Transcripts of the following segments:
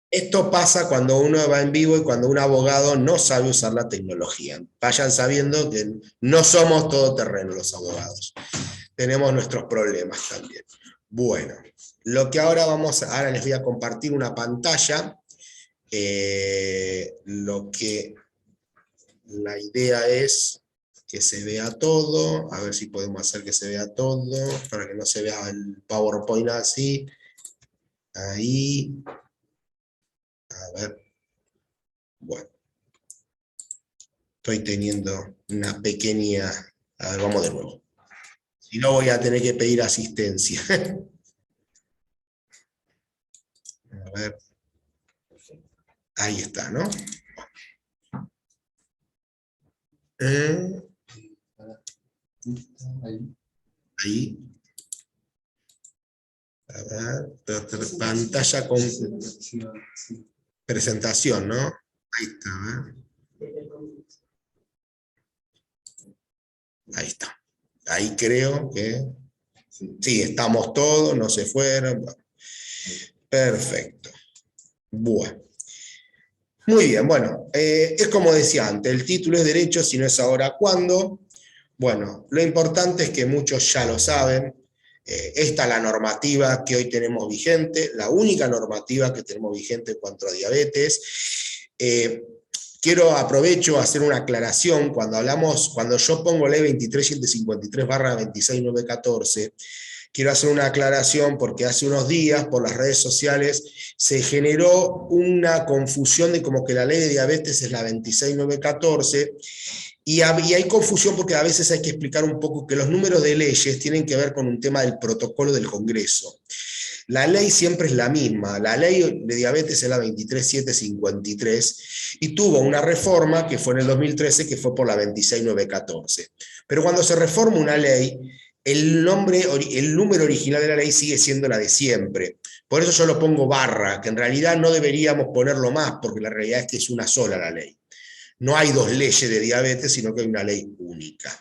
Esto pasa cuando uno va en vivo y cuando un abogado no sabe usar la tecnología. Vayan sabiendo que no somos todoterreno los abogados. Tenemos nuestros problemas también. Bueno, lo que ahora les voy a compartir una pantalla. La idea es que se vea todo. A ver si podemos hacer que se vea todo, para que no se vea el PowerPoint así. Ahí. A ver. Bueno. Estoy teniendo una pequeña... A ver, vamos de nuevo. Si no, voy a tener que pedir asistencia. A ver. Ahí está, ¿no? Ahí. A ver, pantalla con presentación, ¿no? Ahí está, Ahí está. Ahí creo que... Sí, estamos todos, no se fueron. Perfecto. Bueno. Muy bien, bueno, es como decía antes, el título es Derechos, si no es ahora, ¿cuándo? Bueno, lo importante es que muchos ya lo saben, esta es la normativa que hoy tenemos vigente, la única normativa que tenemos vigente en cuanto a diabetes. Aprovecho a hacer una aclaración, cuando yo pongo ley 23.153/26914, quiero hacer una aclaración porque hace unos días por las redes sociales se generó una confusión de como que la ley de diabetes es la 26914 y hay confusión porque a veces hay que explicar un poco que los números de leyes tienen que ver con un tema del protocolo del Congreso. La ley siempre es la misma, la ley de diabetes es la 23.753 y tuvo una reforma que fue en el 2013 que fue por la 26914. Pero cuando se reforma una ley, el número original de la ley sigue siendo la de siempre. Por eso yo lo pongo barra, que en realidad no deberíamos ponerlo más, porque la realidad es que es una sola la ley. No hay dos leyes de diabetes, sino que hay una ley única.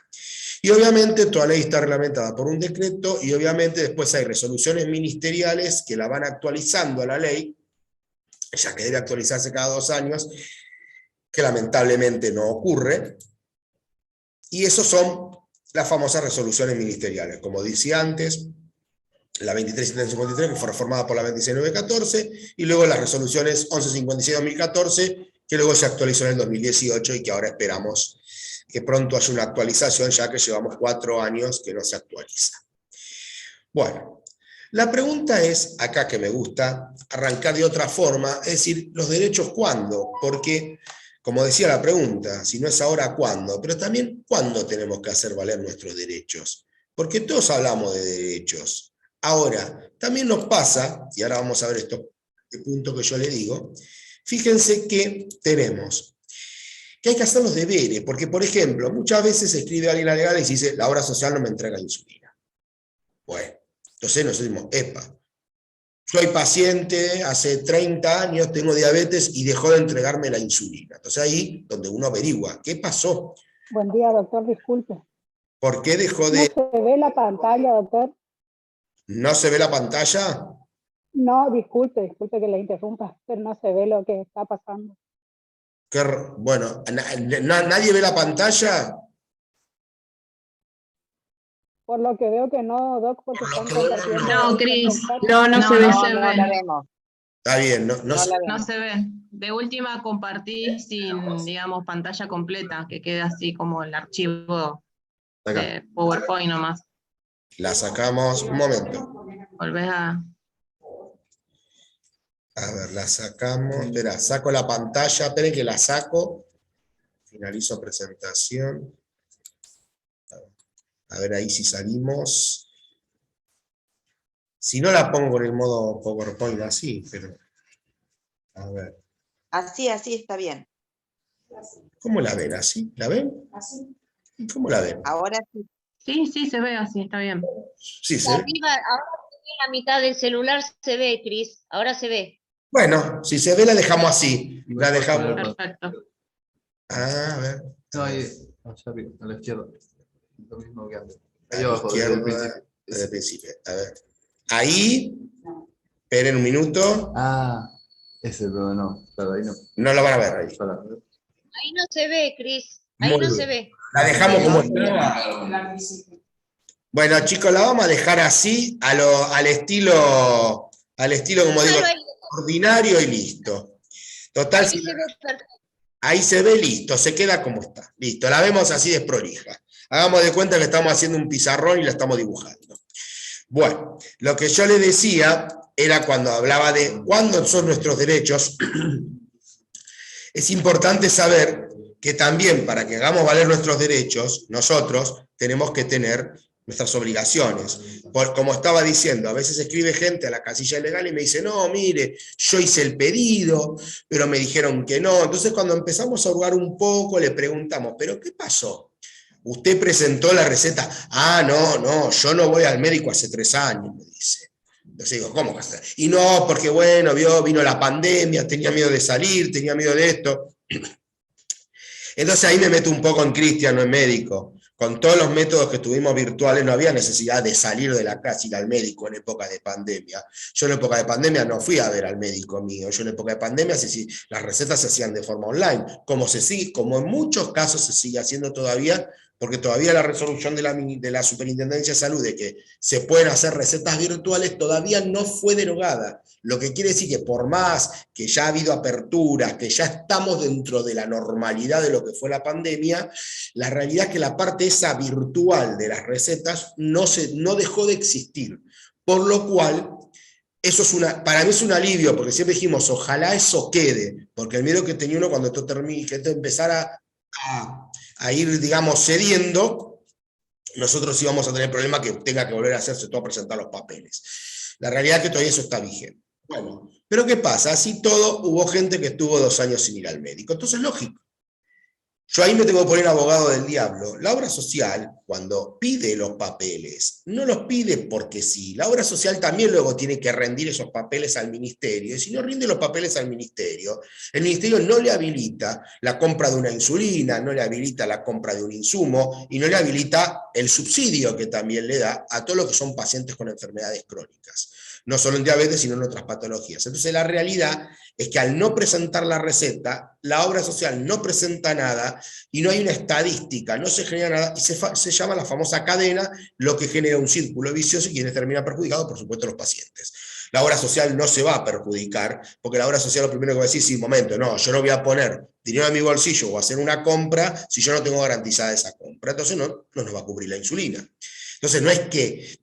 Y obviamente toda ley está reglamentada por un decreto y obviamente después hay resoluciones ministeriales que la van actualizando a la ley, ya que debe actualizarse cada 2 años, que lamentablemente no ocurre. Y esos son las famosas resoluciones ministeriales. Como decía antes, la 23.753, que fue reformada por la 26.914, y luego las resoluciones 11.56/2014, que luego se actualizó en el 2018 y que ahora esperamos que pronto haya una actualización, ya que llevamos 4 años que no se actualiza. Bueno, la pregunta es, acá que me gusta, arrancar de otra forma, es decir, los derechos ¿cuándo? Porque, como decía la pregunta, si no es ahora, ¿cuándo? Pero también, ¿cuándo tenemos que hacer valer nuestros derechos? Porque todos hablamos de derechos. Ahora, también nos pasa, y ahora vamos a ver este punto que yo le digo, fíjense que tenemos que hay que hacer los deberes, porque, por ejemplo, muchas veces escribe alguien a legal y dice, la obra social no me entrega insulina. Bueno, entonces nos decimos, epa, soy paciente, hace 30 años tengo diabetes y dejó de entregarme la insulina. Entonces ahí donde uno averigua, ¿qué pasó? Buen día, doctor, disculpe. ¿Por qué dejó de...? ¿No se ve la pantalla, doctor? ¿No se ve la pantalla? No, disculpe que le interrumpa, pero no se ve lo que está pasando. Bueno, ¿nadie ve la pantalla? Por lo que veo que no, Doc, porque están compartiendo... No, Cris, No se ve. no la vemos. Está bien, No se ve. De última compartí sin, digamos, pantalla completa, que quede así como el archivo de PowerPoint nomás. La sacamos, un momento. Volvés a... A ver, la sacamos, espera, saco la pantalla, esperen que la saco. Finalizo presentación. A ver ahí si salimos. Si no la pongo en el modo PowerPoint así, pero... A ver. Así está bien. ¿Cómo la ven? ¿Así? ¿La ven? Así. ¿Y cómo la ven? Ahora sí. Sí, se ve así, está bien. Sí, se ve. Arriba, ahora se ve la mitad del celular, se ve, Cris. Ahora se ve. Bueno, si se ve la dejamos así. La dejamos. Perfecto. Ah, a ver. No, ahí, allá arriba, a la izquierda. Lo mismo que antes. A Ahí la abajo, desde el izquierda, principio. desde el principio. A ver. Ahí. Esperen un minuto. Ah, ese, pero no. Claro, ahí no. No lo van a ver ahí. Para. Ahí no se ve, Cris. Ahí Muy no bien. se ve. La dejamos como estaba. Bueno, chicos, la vamos a dejar así, al estilo como digo, Déjalo ahí. ordinario y listo. Total, Ahí se ve perfecto. ahí se ve listo, se queda como está. Listo, la vemos así desprolija. Hagamos de cuenta que estamos haciendo un pizarrón y la estamos dibujando. Bueno, lo que yo le decía era cuando hablaba de cuándo son nuestros derechos, es importante saber que también para que hagamos valer nuestros derechos, nosotros tenemos que tener nuestras obligaciones. Como estaba diciendo, a veces escribe gente a la casilla legal y me dice, no, mire, yo hice el pedido, pero me dijeron que no. Entonces cuando empezamos a hurgar un poco, le preguntamos, ¿pero qué pasó? Usted presentó la receta. Ah, no, yo no voy al médico hace 3 años, me dice. Entonces digo, ¿cómo que está? Y no, porque bueno, vino la pandemia, tenía miedo de salir, tenía miedo de esto. Entonces ahí me meto un poco en Cristian, no en médico. Con todos los métodos que tuvimos virtuales no había necesidad de salir de la casa y ir al médico en época de pandemia. Yo en época de pandemia no fui a ver al médico mío. Yo en época de pandemia las recetas se hacían de forma online, como en muchos casos se sigue haciendo todavía, porque todavía la resolución de la Superintendencia de Salud de que se pueden hacer recetas virtuales todavía no fue derogada. Lo que quiere decir que por más que ya ha habido aperturas, que ya estamos dentro de la normalidad de lo que fue la pandemia, la realidad es que la parte esa virtual de las recetas no dejó de existir. Por lo cual, eso para mí es un alivio, porque siempre dijimos, ojalá eso quede, porque el miedo que tenía uno cuando esto termine, que esto empezara a ir, digamos, cediendo, nosotros íbamos a tener problema que tenga que volver a hacerse todo a presentar los papeles. La realidad es que todavía eso está vigente. Bueno, pero ¿qué pasa? Así todo, hubo gente que estuvo 2 años sin ir al médico. Entonces, lógico. Yo ahí me tengo que poner abogado del diablo. La obra social, cuando pide los papeles, no los pide porque sí. La obra social también luego tiene que rendir esos papeles al ministerio. Y si no rinde los papeles al ministerio, el ministerio no le habilita la compra de una insulina, no le habilita la compra de un insumo y no le habilita el subsidio que también le da a todos los que son pacientes con enfermedades crónicas. No solo en diabetes, sino en otras patologías. Entonces la realidad es que al no presentar la receta, la obra social no presenta nada y no hay una estadística, no se genera nada, y se llama la famosa cadena, lo que genera un círculo vicioso y quienes terminan perjudicados, por supuesto, los pacientes. La obra social no se va a perjudicar, porque la obra social lo primero que va a decir, sí, un momento, no, yo no voy a poner dinero en mi bolsillo o hacer una compra si yo no tengo garantizada esa compra, entonces no nos va a cubrir la insulina. Entonces no es que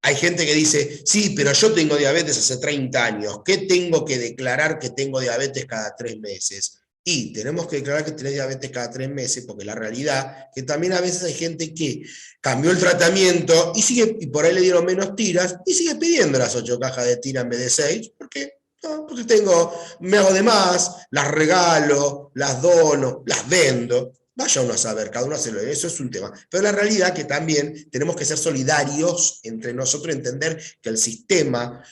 hay gente que dice, sí, pero yo tengo diabetes hace 30 años, ¿qué tengo que declarar que tengo diabetes cada 3 meses? Y tenemos que declarar que tenés diabetes cada 3 meses, porque la realidad es que también a veces hay gente que cambió el tratamiento y por ahí le dieron menos tiras y sigue pidiendo las 8 cajas de tira en vez de 6, porque me hago de más, las regalo, las dono, las vendo. Vaya uno a saber, cada uno hace lo, eso es un tema. Pero la realidad es que también tenemos que ser solidarios entre nosotros, entender que el sistema,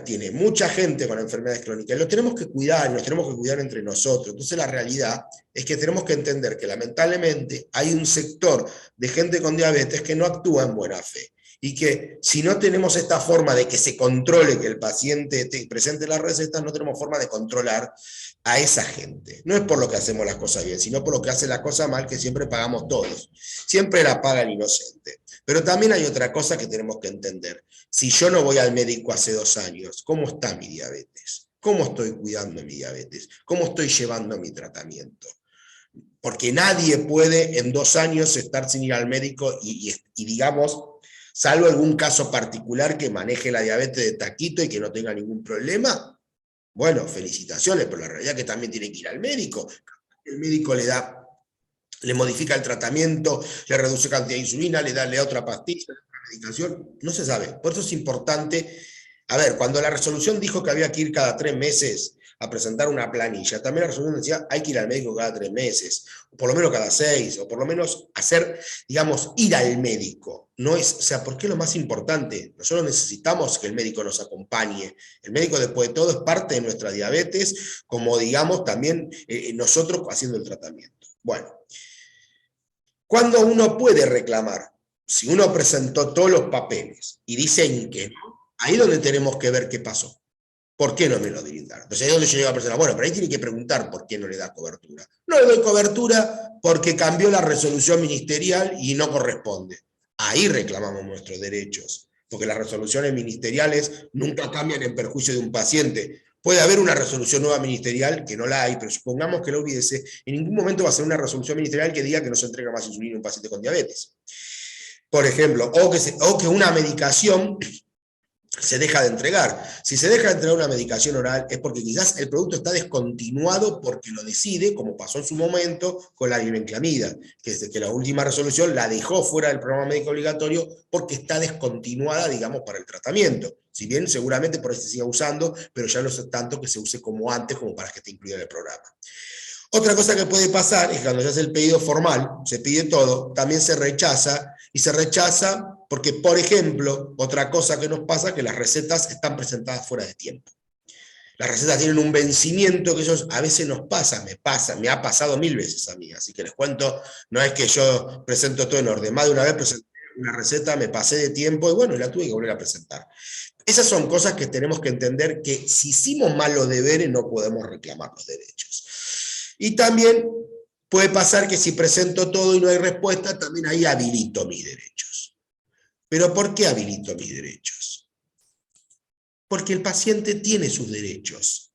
tiene mucha gente con enfermedades crónicas, y los tenemos que cuidar, y nos tenemos que cuidar entre nosotros. Entonces la realidad es que tenemos que entender que lamentablemente hay un sector de gente con diabetes que no actúa en buena fe. Y que si no tenemos esta forma de que se controle que el paciente presente las recetas, no tenemos forma de controlar a esa gente. No es por lo que hacemos las cosas bien, sino por lo que hace la cosa mal, que siempre pagamos todos. Siempre la paga el inocente. Pero también hay otra cosa que tenemos que entender. Si yo no voy al médico hace 2 años, ¿cómo está mi diabetes? ¿Cómo estoy cuidando mi diabetes? ¿Cómo estoy llevando mi tratamiento? Porque nadie puede en 2 años estar sin ir al médico y digamos, salvo algún caso particular que maneje la diabetes de taquito y que no tenga ningún problema, bueno, felicitaciones, pero la realidad es que también tiene que ir al médico. El médico le modifica el tratamiento, le reduce cantidad de insulina, le da otra pastilla, otra medicación, no se sabe. Por eso es importante, cuando la resolución dijo que había que ir cada 3 meses a presentar una planilla, también la resolución decía hay que ir al médico cada 3 meses, o por lo menos cada 6, o por lo menos ir al médico. No es, porque es lo más importante. Nosotros necesitamos que el médico nos acompañe. El médico, después de todo, es parte de nuestra diabetes, como digamos también nosotros haciendo el tratamiento. Bueno, ¿cuándo uno puede reclamar? Si uno presentó todos los papeles y dicen que no, ahí es donde tenemos que ver qué pasó. ¿por qué no me lo brindan? Entonces ahí es donde yo llego a la persona, bueno, pero ahí tiene que preguntar por qué no le da cobertura. No le doy cobertura porque cambió la resolución ministerial y no corresponde. Ahí reclamamos nuestros derechos, porque las resoluciones ministeriales nunca cambian en perjuicio de un paciente. Puede haber una resolución nueva ministerial, que no la hay, pero supongamos que la hubiese, en ningún momento va a ser una resolución ministerial que diga que no se entrega más insulina a un paciente con diabetes. Por ejemplo, o que una medicación se deja de entregar. Si se deja de entregar una medicación oral es porque quizás el producto está descontinuado porque lo decide, como pasó en su momento con la glibenclamida, que la última resolución la dejó fuera del programa médico obligatorio porque está descontinuada, digamos, para el tratamiento. Si bien seguramente por ahí se siga usando, pero ya no es tanto que se use como antes, como para que esté incluida en el programa. Otra cosa que puede pasar es que cuando se hace el pedido formal, se pide todo, también se rechaza, y se rechaza porque, por ejemplo, otra cosa que nos pasa es que las recetas están presentadas fuera de tiempo. Las recetas tienen un vencimiento que eso a veces nos pasa, me ha pasado 1000 veces a mí, así que les cuento, no es que yo presento todo en orden, más de una vez presenté una receta, me pasé de tiempo y bueno, la tuve que volver a presentar. Esas son cosas que tenemos que entender que si hicimos mal los deberes no podemos reclamar los derechos. Y también puede pasar que si presento todo y no hay respuesta, también ahí habilito mis derechos. ¿Pero por qué habilito mis derechos? Porque el paciente tiene sus derechos.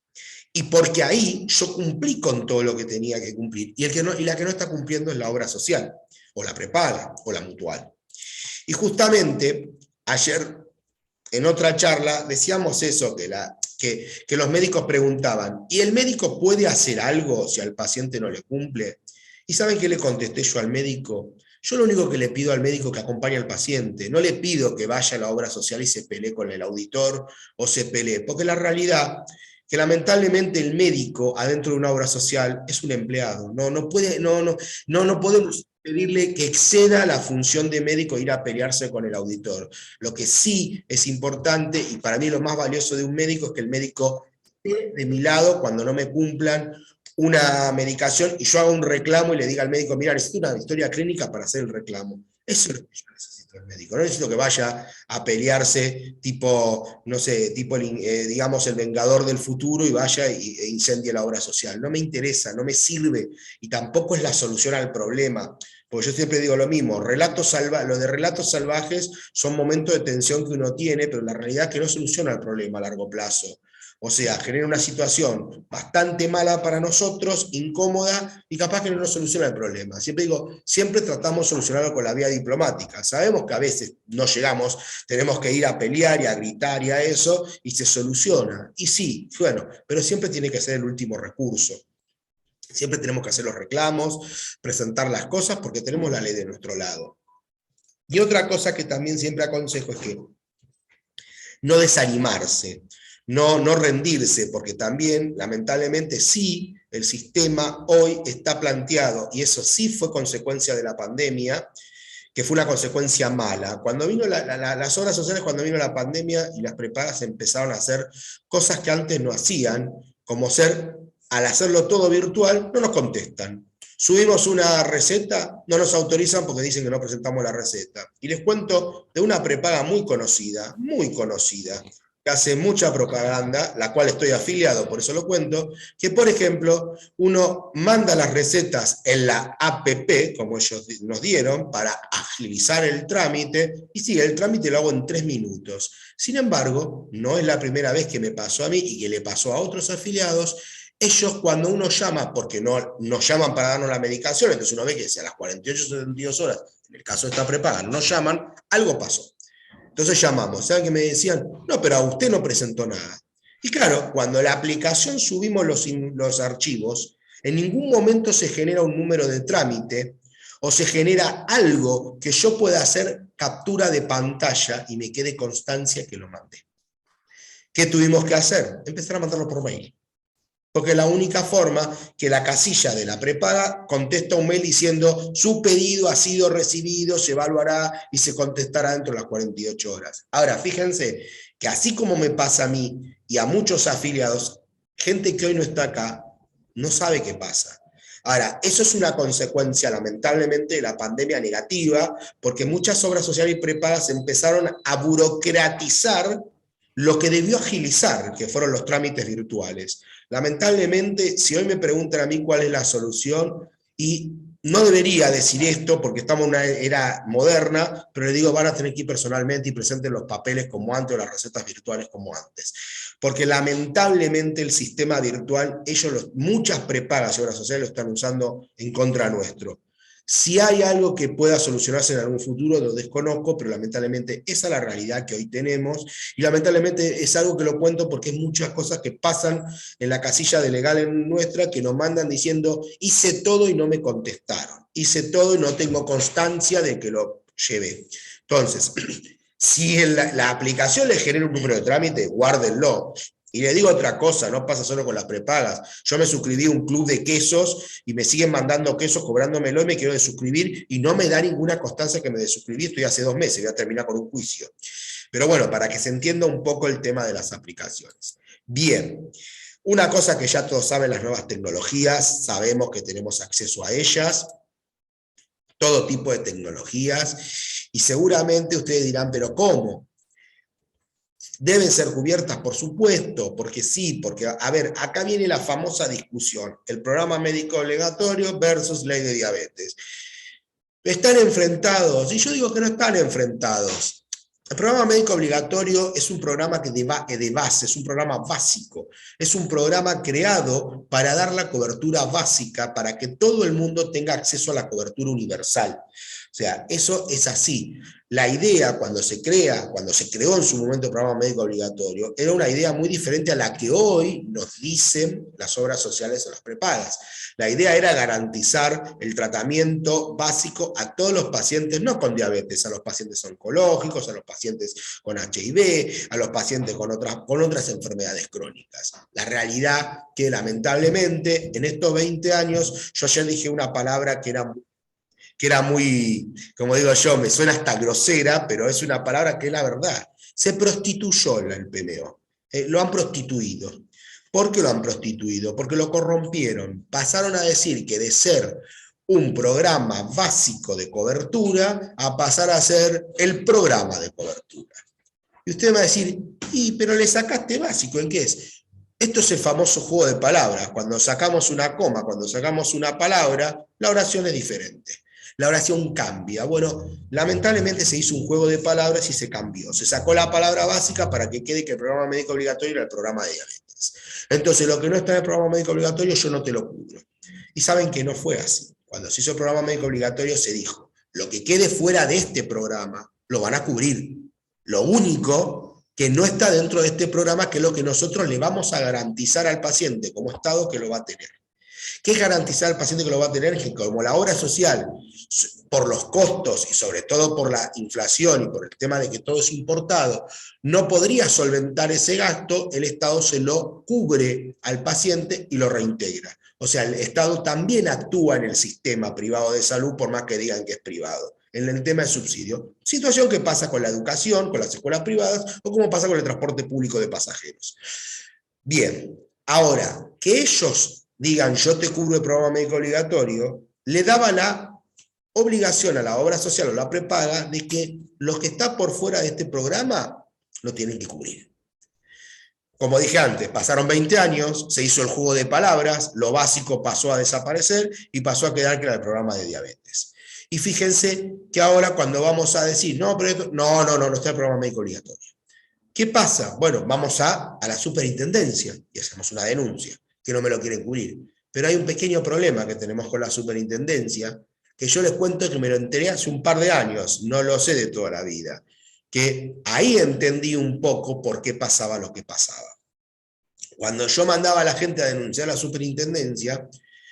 Y porque ahí yo cumplí con todo lo que tenía que cumplir. Y la que no está cumpliendo es la obra social, o la prepaga, o la mutual. Y justamente ayer en otra charla decíamos eso, que los médicos preguntaban, ¿y el médico puede hacer algo si al paciente no le cumple? ¿Y saben qué le contesté yo al médico? Yo lo único que le pido al médico que acompañe al paciente, no le pido que vaya a la obra social y se pelee con el auditor o se pelee, porque la realidad que lamentablemente el médico adentro de una obra social es un empleado, no podemos pedirle que exceda la función de médico e ir a pelearse con el auditor. Lo que sí es importante, y para mí lo más valioso de un médico, es que el médico esté de mi lado cuando no me cumplan una medicación y yo haga un reclamo y le diga al médico, mira, necesito una historia clínica para hacer el reclamo. Eso es lo que yo necesito del médico. No necesito que vaya a pelearse tipo, no sé, digamos, el Vengador del Futuro y vaya e incendie la obra social. No me interesa, no me sirve y tampoco es la solución al problema. Porque yo siempre digo lo mismo, lo de relatos salvajes son momentos de tensión que uno tiene, pero la realidad es que no soluciona el problema a largo plazo. O sea, genera una situación bastante mala para nosotros, incómoda, y capaz que no nos soluciona el problema. Siempre digo, siempre tratamos de solucionarlo con la vía diplomática. Sabemos que a veces no llegamos, tenemos que ir a pelear y a gritar y a eso, y se soluciona. Y sí, bueno, pero siempre tiene que ser el último recurso. Siempre tenemos que hacer los reclamos, presentar las cosas, porque tenemos la ley de nuestro lado. Y otra cosa que también siempre aconsejo es que no desanimarse. No rendirse, porque también, lamentablemente, sí, el sistema hoy está planteado, y eso sí fue consecuencia de la pandemia, que fue una consecuencia mala. Cuando vino las obras sociales, cuando vino la pandemia y las prepagas empezaron a hacer cosas que antes no hacían, como al hacerlo todo virtual, no nos contestan. Subimos una receta, no nos autorizan porque dicen que no presentamos la receta. Y les cuento de una prepaga muy conocida, que hace mucha propaganda, la cual estoy afiliado, por eso lo cuento, que por ejemplo, uno manda las recetas en la APP, como ellos nos dieron, para agilizar el trámite, y sí, el trámite lo hago en 3 minutos. Sin embargo, no es la primera vez que me pasó a mí y que le pasó a otros afiliados. Ellos cuando uno llama, porque no nos llaman para darnos la medicación, entonces uno ve que si a las 48 o 72 horas, en el caso de esta prepaga, no nos llaman, algo pasó. Entonces llamamos, ¿saben qué me decían? No, pero a usted no presentó nada. Y claro, cuando la aplicación subimos los archivos, en ningún momento se genera un número de trámite o se genera algo que yo pueda hacer captura de pantalla y me quede constancia que lo mandé. ¿Qué tuvimos que hacer? Empezar a mandarlo por mail. Porque es la única forma que la casilla de la prepaga contesta un mail diciendo su pedido ha sido recibido, se evaluará y se contestará dentro de las 48 horas. Ahora, fíjense que así como me pasa a mí y a muchos afiliados, gente que hoy no está acá, no sabe qué pasa. Ahora, eso es una consecuencia, lamentablemente, de la pandemia negativa, porque muchas obras sociales y prepagas empezaron a burocratizar lo que debió agilizar, que fueron los trámites virtuales. Lamentablemente, si hoy me preguntan a mí cuál es la solución, y no debería decir esto porque estamos en una era moderna, pero le digo, van a tener que ir personalmente y presenten los papeles como antes o las recetas virtuales como antes. Porque lamentablemente el sistema virtual, muchas prepagas y obras sociales lo están usando en contra nuestro. Si hay algo que pueda solucionarse en algún futuro, lo desconozco, pero lamentablemente esa es la realidad que hoy tenemos, y lamentablemente es algo que lo cuento porque hay muchas cosas que pasan en la casilla de legal en nuestra, que nos mandan diciendo, hice todo y no me contestaron, hice todo y no tengo constancia de que lo llevé. Entonces, si la aplicación le genera un número de trámite, guárdenlo. Y le digo otra cosa, no pasa solo con las prepagas. Yo me suscribí a un club de quesos y me siguen mandando quesos cobrándomelo y me quiero desuscribir y no me da ninguna constancia que me desuscribí. Estoy hace 2 meses, voy a terminar con un juicio. Pero bueno, para que se entienda un poco el tema de las aplicaciones. Bien, una cosa que ya todos saben, las nuevas tecnologías, sabemos que tenemos acceso a ellas, todo tipo de tecnologías, y seguramente ustedes dirán, ¿pero cómo? Deben ser cubiertas, por supuesto, porque sí, porque, a ver, acá viene la famosa discusión, el programa médico obligatorio versus ley de diabetes. Están enfrentados, y yo digo que no están enfrentados. El programa médico obligatorio es un programa de base, es un programa básico, es un programa creado para dar la cobertura básica, para que todo el mundo tenga acceso a la cobertura universal. O sea, eso es así. La idea cuando se creó en su momento el programa médico obligatorio, era una idea muy diferente a la que hoy nos dicen las obras sociales o las prepagas. La idea era garantizar el tratamiento básico a todos los pacientes, no con diabetes, a los pacientes oncológicos, a los pacientes con HIV, a los pacientes con otras enfermedades crónicas. La realidad que lamentablemente en estos 20 años, yo ayer dije una palabra que era muy, como digo yo, me suena hasta grosera, pero es una palabra que es la verdad. Se prostituyó el PMO, lo han prostituido. ¿Por qué lo han prostituido? Porque lo corrompieron. Pasaron a decir que de ser un programa básico de cobertura, a pasar a ser el programa de cobertura. Y usted va a decir, pero le sacaste básico, ¿en qué es? Esto es el famoso juego de palabras. Cuando sacamos una coma, cuando sacamos una palabra, la oración es diferente. La oración cambia. Bueno, lamentablemente se hizo un juego de palabras y se cambió. Se sacó la palabra básica para que quede que el programa médico obligatorio era el programa de diabetes. Entonces, lo que no está en el programa médico obligatorio, yo no te lo cubro. Y saben que no fue así. Cuando se hizo el programa médico obligatorio, se dijo, lo que quede fuera de este programa, lo van a cubrir. Lo único que no está dentro de este programa, que es lo que nosotros le vamos a garantizar al paciente como Estado que lo va a tener. ¿Qué es garantizar al paciente que lo va a tener? Que como la obra social, por los costos y sobre todo por la inflación y por el tema de que todo es importado, no podría solventar ese gasto, el Estado se lo cubre al paciente y lo reintegra. O sea, el Estado también actúa en el sistema privado de salud, por más que digan que es privado, en el tema de subsidio. Situación que pasa con la educación, con las escuelas privadas, o como pasa con el transporte público de pasajeros. Bien, ahora, que ellos digan, yo te cubro el programa médico obligatorio, le daba la obligación a la obra social o la prepaga de que los que están por fuera de este programa lo tienen que cubrir. Como dije antes, pasaron 20 años, se hizo el juego de palabras, lo básico pasó a desaparecer y pasó a quedar que era el programa de diabetes. Y fíjense que ahora cuando vamos a decir, no, pero esto, no está el programa médico obligatorio. ¿Qué pasa? Bueno, vamos a la superintendencia y hacemos una denuncia, que no me lo quieren cubrir. Pero hay un pequeño problema que tenemos con la superintendencia, que yo les cuento que me lo enteré hace un par de años, no lo sé de toda la vida, que ahí entendí un poco por qué pasaba lo que pasaba. Cuando yo mandaba a la gente a denunciar a la superintendencia,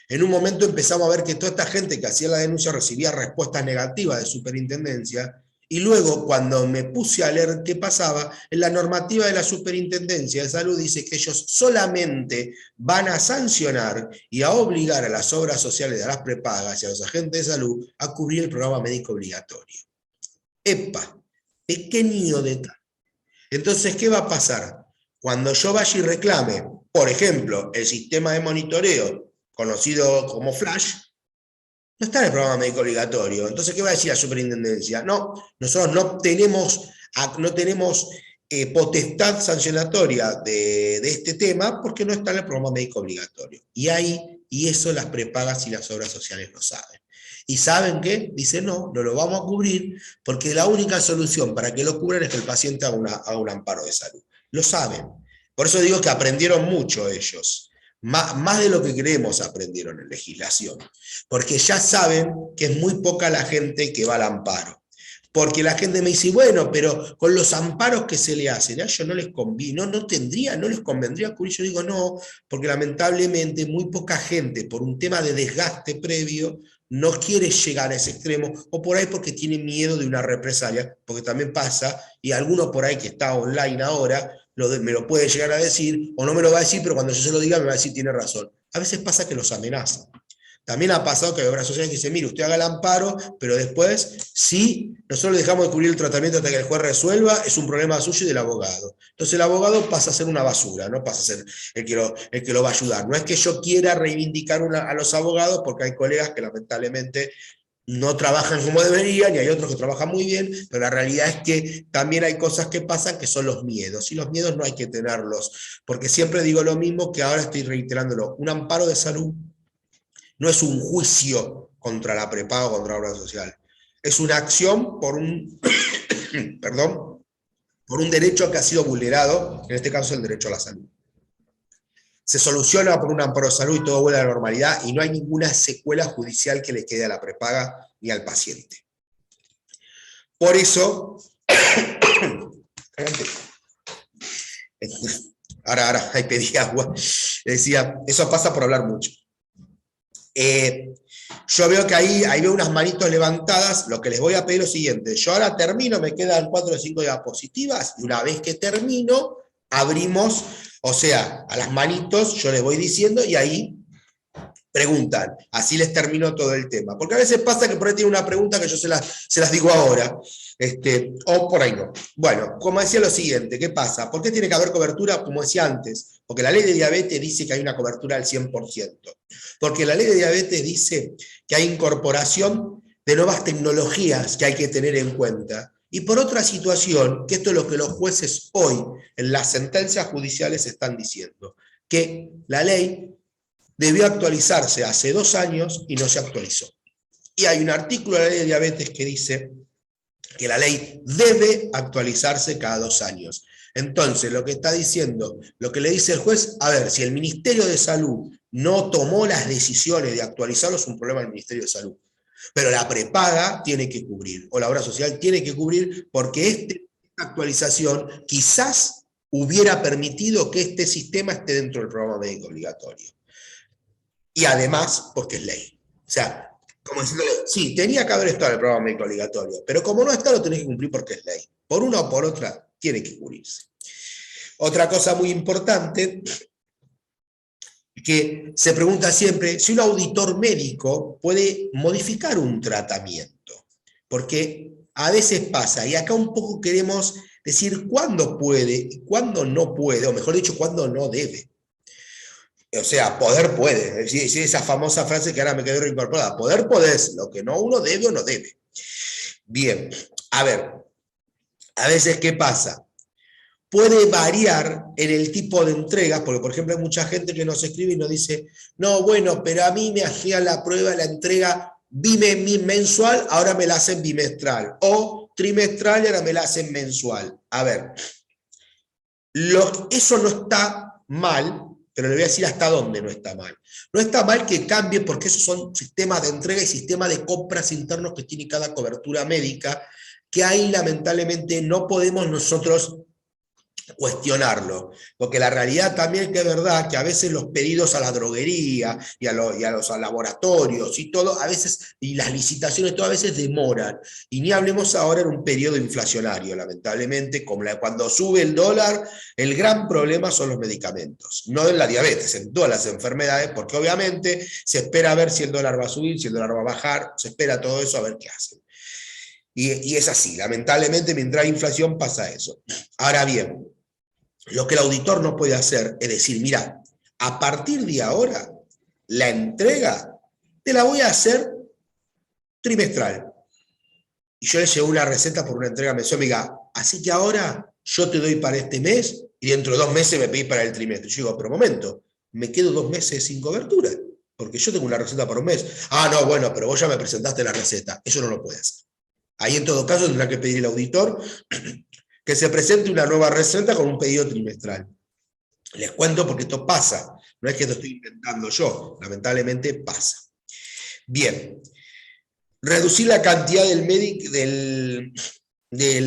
en un momento empezamos a ver que toda esta gente que hacía la denuncia recibía respuestas negativas de superintendencia, y luego cuando me puse a leer qué pasaba, en la normativa de la Superintendencia de Salud dice que ellos solamente van a sancionar y a obligar a las obras sociales de las prepagas y a los agentes de salud a cubrir el programa médico obligatorio. ¡Epa! Pequeño detalle. Entonces, ¿qué va a pasar? Cuando yo vaya y reclame, por ejemplo, el sistema de monitoreo conocido como Flash, no está en el programa médico obligatorio. Entonces, ¿qué va a decir la superintendencia? No, nosotros no tenemos potestad sancionatoria de este tema porque no está en el programa médico obligatorio. Y eso las prepagas y las obras sociales lo saben. ¿Y saben qué? Dicen, no lo vamos a cubrir porque la única solución para que lo cubran es que el paciente haga un amparo de salud. Lo saben. Por eso digo que aprendieron mucho ellos. Más de lo que creemos aprendieron en legislación. Porque ya saben que es muy poca la gente que va al amparo. Porque la gente me dice, bueno, pero con los amparos que se le hacen, a ellos no les conviene, no les convendría cubrir. Yo digo, no, porque lamentablemente muy poca gente, por un tema de desgaste previo, no quiere llegar a ese extremo, o por ahí porque tiene miedo de una represalia, porque también pasa, y alguno por ahí que está online ahora, me lo puede llegar a decir, o no me lo va a decir, pero cuando yo se lo diga me va a decir, tiene razón. A veces pasa que los amenazan. También ha pasado que hay obras sociales que dicen, mire, usted haga el amparo, pero después, si nosotros le dejamos de cubrir el tratamiento hasta que el juez resuelva, es un problema suyo y del abogado. Entonces el abogado pasa a ser una basura, no pasa a ser el que lo va a ayudar. No es que yo quiera reivindicar a los abogados, porque hay colegas que lamentablemente no trabajan como deberían, y hay otros que trabajan muy bien, pero la realidad es que también hay cosas que pasan que son los miedos, y los miedos no hay que tenerlos, porque siempre digo lo mismo que ahora estoy reiterándolo, un amparo de salud no es un juicio contra la prepaga o contra la obra social. Es una acción por un, perdón, por un derecho que ha sido vulnerado, en este caso el derecho a la salud. Se soluciona por un amparo de salud y todo vuelve a la normalidad y no hay ninguna secuela judicial que le quede a la prepaga ni al paciente. Por eso, ahora, ahí pedí agua, decía, eso pasa por hablar mucho. Yo veo que ahí veo unas manitos levantadas. Lo que les voy a pedir es lo siguiente: yo ahora termino, me quedan 4 o 5 diapositivas, y una vez que termino, abrimos, o sea, a las manitos yo les voy diciendo y ahí preguntan, así les termino todo el tema. Porque a veces pasa que por ahí tiene una pregunta que yo se las digo ahora, o por ahí no. Bueno, como decía lo siguiente, ¿qué pasa? ¿Por qué tiene que haber cobertura? Como decía antes, porque la ley de diabetes dice que hay una cobertura al 100%. Porque la ley de diabetes dice que hay incorporación de nuevas tecnologías que hay que tener en cuenta. Y por otra situación, que esto es lo que los jueces hoy en las sentencias judiciales están diciendo, que la ley debió actualizarse hace 2 años y no se actualizó. Y hay un artículo de la ley de diabetes que dice que la ley debe actualizarse cada 2 años. Entonces, lo que está diciendo, lo que le dice el juez, a ver, si el Ministerio de Salud no tomó las decisiones de actualizarlo, es un problema del Ministerio de Salud. Pero la prepaga tiene que cubrir, o la obra social tiene que cubrir, porque esta actualización quizás hubiera permitido que este sistema esté dentro del programa médico obligatorio. Y además, porque es ley. O sea, como decirlo, sí, tenía que haber estado en el programa médico obligatorio, pero como no está, lo tenés que cumplir porque es ley. Por una o por otra, tiene que cubrirse. Otra cosa muy importante, que se pregunta siempre, si un auditor médico puede modificar un tratamiento. Porque a veces pasa, y acá un poco queremos decir cuándo puede y cuándo no puede, o mejor dicho, cuándo no debe. O sea, poder puede. Es decir, esa famosa frase que ahora me quedó reincorporada. Poder podés, lo que no uno debe o no debe. Bien, a ver, a veces ¿qué pasa? Puede variar en el tipo de entregas, porque por ejemplo hay mucha gente que nos escribe y nos dice, no, bueno, pero a mí me hacían la prueba, la entrega mensual, ahora me la hacen bimestral, o trimestral y ahora me la hacen mensual. A ver, eso no está mal, pero le voy a decir hasta dónde no está mal. No está mal que cambie, porque esos son sistemas de entrega y sistemas de compras internos que tiene cada cobertura médica, que ahí lamentablemente no podemos nosotros cuestionarlo, porque la realidad también es que es verdad que a veces los pedidos a la droguería y a los laboratorios y todo, a veces, y las licitaciones, todo a veces demoran, y ni hablemos ahora en un periodo inflacionario, lamentablemente, como cuando sube el dólar, el gran problema son los medicamentos, no en la diabetes, en todas las enfermedades, porque obviamente se espera a ver si el dólar va a subir, si el dólar va a bajar, se espera todo eso a ver qué hacen. Y es así, lamentablemente mientras hay inflación pasa eso. Ahora bien, lo que el auditor no puede hacer es decir, mira, a partir de ahora, la entrega te la voy a hacer trimestral. Y yo le llevo una receta por una entrega mensual, me diga, así que ahora yo te doy para este mes y dentro de 2 meses me pedís para el trimestre. Yo digo, pero momento, me quedo 2 meses sin cobertura, porque yo tengo una receta para un mes. Ah, no, bueno, pero vos ya me presentaste la receta. Eso no lo puede hacer. Ahí en todo caso tendrá que pedir el auditor que se presente una nueva receta con un pedido trimestral. Les cuento porque esto pasa, no es que lo estoy inventando yo, lamentablemente pasa. Bien, reducir la cantidad del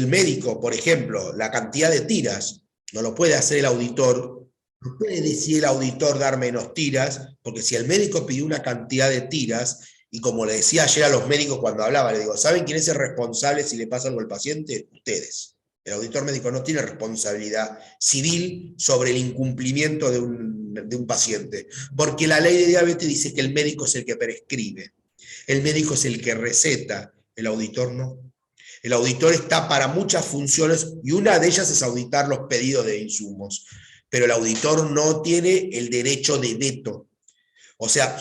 médico, por ejemplo, la cantidad de tiras, no lo puede hacer el auditor, no puede decir el auditor dar menos tiras, porque si el médico pidió una cantidad de tiras, y como le decía ayer a los médicos cuando hablaba, le digo, ¿saben quién es el responsable si le pasa algo al paciente? Ustedes. El auditor médico no tiene responsabilidad civil sobre el incumplimiento de un paciente, porque la ley de diabetes dice que el médico es el que prescribe, el médico es el que receta, el auditor no. El auditor está para muchas funciones y una de ellas es auditar los pedidos de insumos, pero el auditor no tiene el derecho de veto. O sea,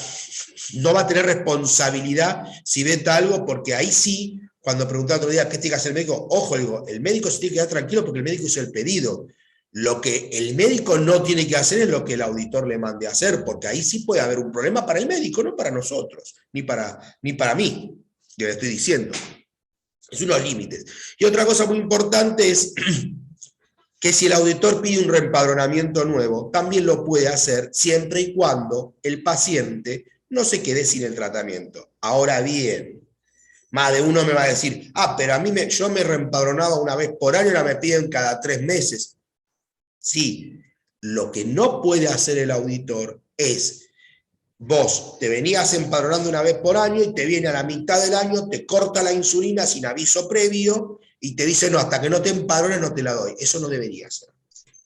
no va a tener responsabilidad si veta algo, porque ahí sí, cuando preguntaba otro día qué tiene que hacer el médico, ojo, digo, el médico se tiene que quedar tranquilo porque el médico hizo el pedido. Lo que el médico no tiene que hacer es lo que el auditor le mande a hacer, porque ahí sí puede haber un problema para el médico, no para nosotros, ni para mí, que le estoy diciendo. Es unos límites. Y otra cosa muy importante es que si el auditor pide un reempadronamiento nuevo, también lo puede hacer siempre y cuando el paciente no se quede sin el tratamiento. Ahora bien, más de uno me va a decir, pero a mí yo me reempadronaba una vez por año y ahora me piden cada 3 meses. Sí, lo que no puede hacer el auditor es, vos te venías empadronando una vez por año y te viene a la mitad del año, te corta la insulina sin aviso previo y te dice, no, hasta que no te empadrones no te la doy. Eso no debería ser.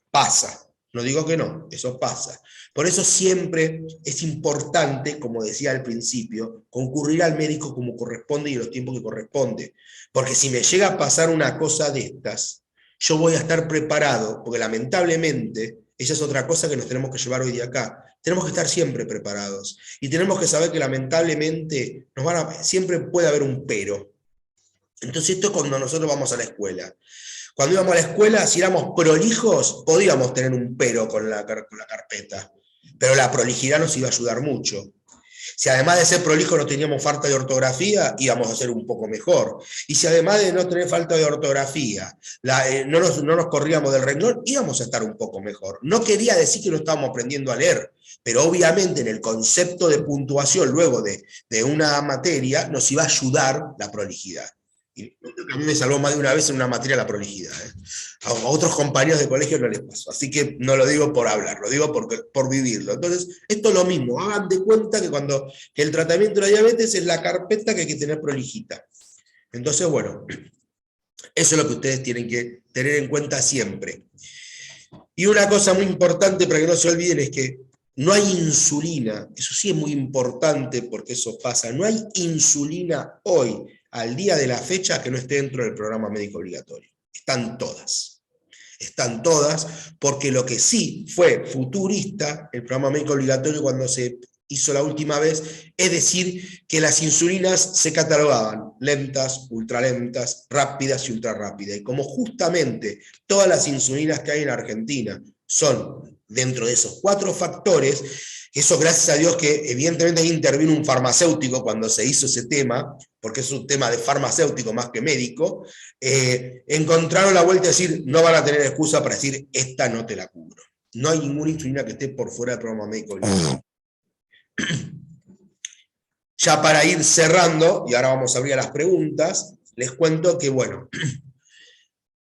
Pasa. No digo que no, eso pasa. Por eso siempre es importante, como decía al principio, concurrir al médico como corresponde y en los tiempos que corresponde. Porque si me llega a pasar una cosa de estas, yo voy a estar preparado, porque lamentablemente, esa es otra cosa que nos tenemos que llevar hoy de acá. Tenemos que estar siempre preparados. Y tenemos que saber que lamentablemente siempre puede haber un pero. Entonces esto es cuando nosotros vamos a la escuela. Cuando íbamos a la escuela, si éramos prolijos, podíamos tener un pero con la carpeta, pero la prolijidad nos iba a ayudar mucho. Si además de ser prolijos no teníamos falta de ortografía, íbamos a ser un poco mejor. Y si además de no tener falta de ortografía, no nos corríamos del renglón, íbamos a estar un poco mejor. No quería decir que no estábamos aprendiendo a leer, pero obviamente en el concepto de puntuación luego de una materia nos iba a ayudar la prolijidad. Y a mí me salvó más de una vez en una materia la prolijidad. A otros compañeros de colegio no les pasó. Así que no lo digo por hablar, lo digo por vivirlo. Entonces, esto es lo mismo. Hagan de cuenta que el tratamiento de la diabetes es la carpeta que hay que tener prolijita. Entonces, bueno, eso es lo que ustedes tienen que tener en cuenta siempre. Y una cosa muy importante para que no se olviden es que no hay insulina. Eso sí es muy importante porque eso pasa. No hay insulina hoy, al día de la fecha, que no esté dentro del programa médico obligatorio. Están todas. Están todas, porque lo que sí fue futurista, el programa médico obligatorio cuando se hizo la última vez, es decir, que las insulinas se catalogaban lentas, ultralentas, rápidas y ultrarrápidas. Y como justamente todas las insulinas que hay en Argentina son dentro de esos 4 factores, eso gracias a Dios que evidentemente ahí intervino un farmacéutico cuando se hizo ese tema, porque es un tema de farmacéutico más que médico, encontraron la vuelta de decir, no van a tener excusa para decir, esta no te la cubro. No hay ninguna insulina que esté por fuera del programa médico. Ya para ir cerrando, y ahora vamos a abrir a las preguntas, les cuento que, bueno,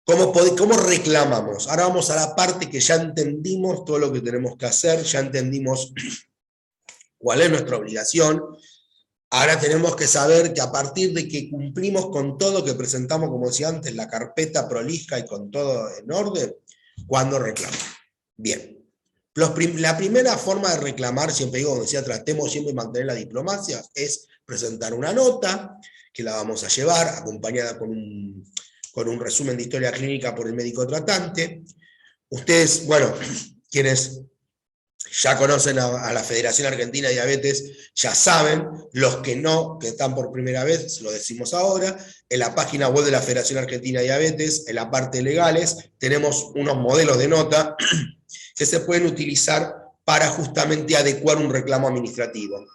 ¿cómo reclamamos? Ahora vamos a la parte que ya entendimos todo lo que tenemos que hacer, ya entendimos cuál es nuestra obligación. Ahora tenemos que saber que a partir de que cumplimos con todo que presentamos, como decía antes, la carpeta prolija y con todo en orden, ¿cuándo reclamar? Bien. La primera forma de reclamar, siempre digo, como decía, tratemos siempre de mantener la diplomacia, es presentar una nota, que la vamos a llevar, acompañada con un resumen de historia clínica por el médico tratante. Ustedes, bueno, quienes ya conocen a la Federación Argentina de Diabetes, ya saben. Los que no, que están por primera vez, lo decimos ahora. En la página web de la Federación Argentina de Diabetes, en la parte de legales, tenemos unos modelos de nota que se pueden utilizar para justamente adecuar un reclamo administrativo.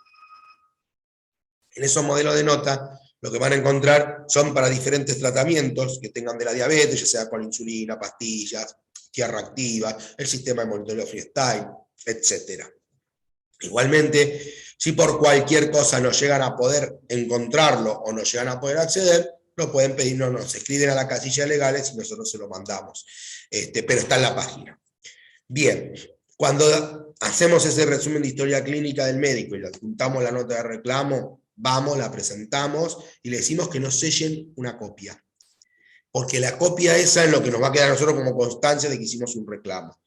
En esos modelos de nota, lo que van a encontrar son para diferentes tratamientos que tengan de la diabetes, ya sea con insulina, pastillas, tierra activa, el sistema de monitoreo freestyle, etc. Igualmente, si por cualquier cosa no llegan a poder encontrarlo o no llegan a poder acceder, lo pueden pedir, nos escriben a la casilla de legales y nosotros se lo mandamos. Pero está en la página. Bien, cuando hacemos ese resumen de historia clínica del médico y le adjuntamos la nota de reclamo, vamos, la presentamos y le decimos que nos sellen una copia. Porque la copia esa es lo que nos va a quedar a nosotros como constancia de que hicimos un reclamo.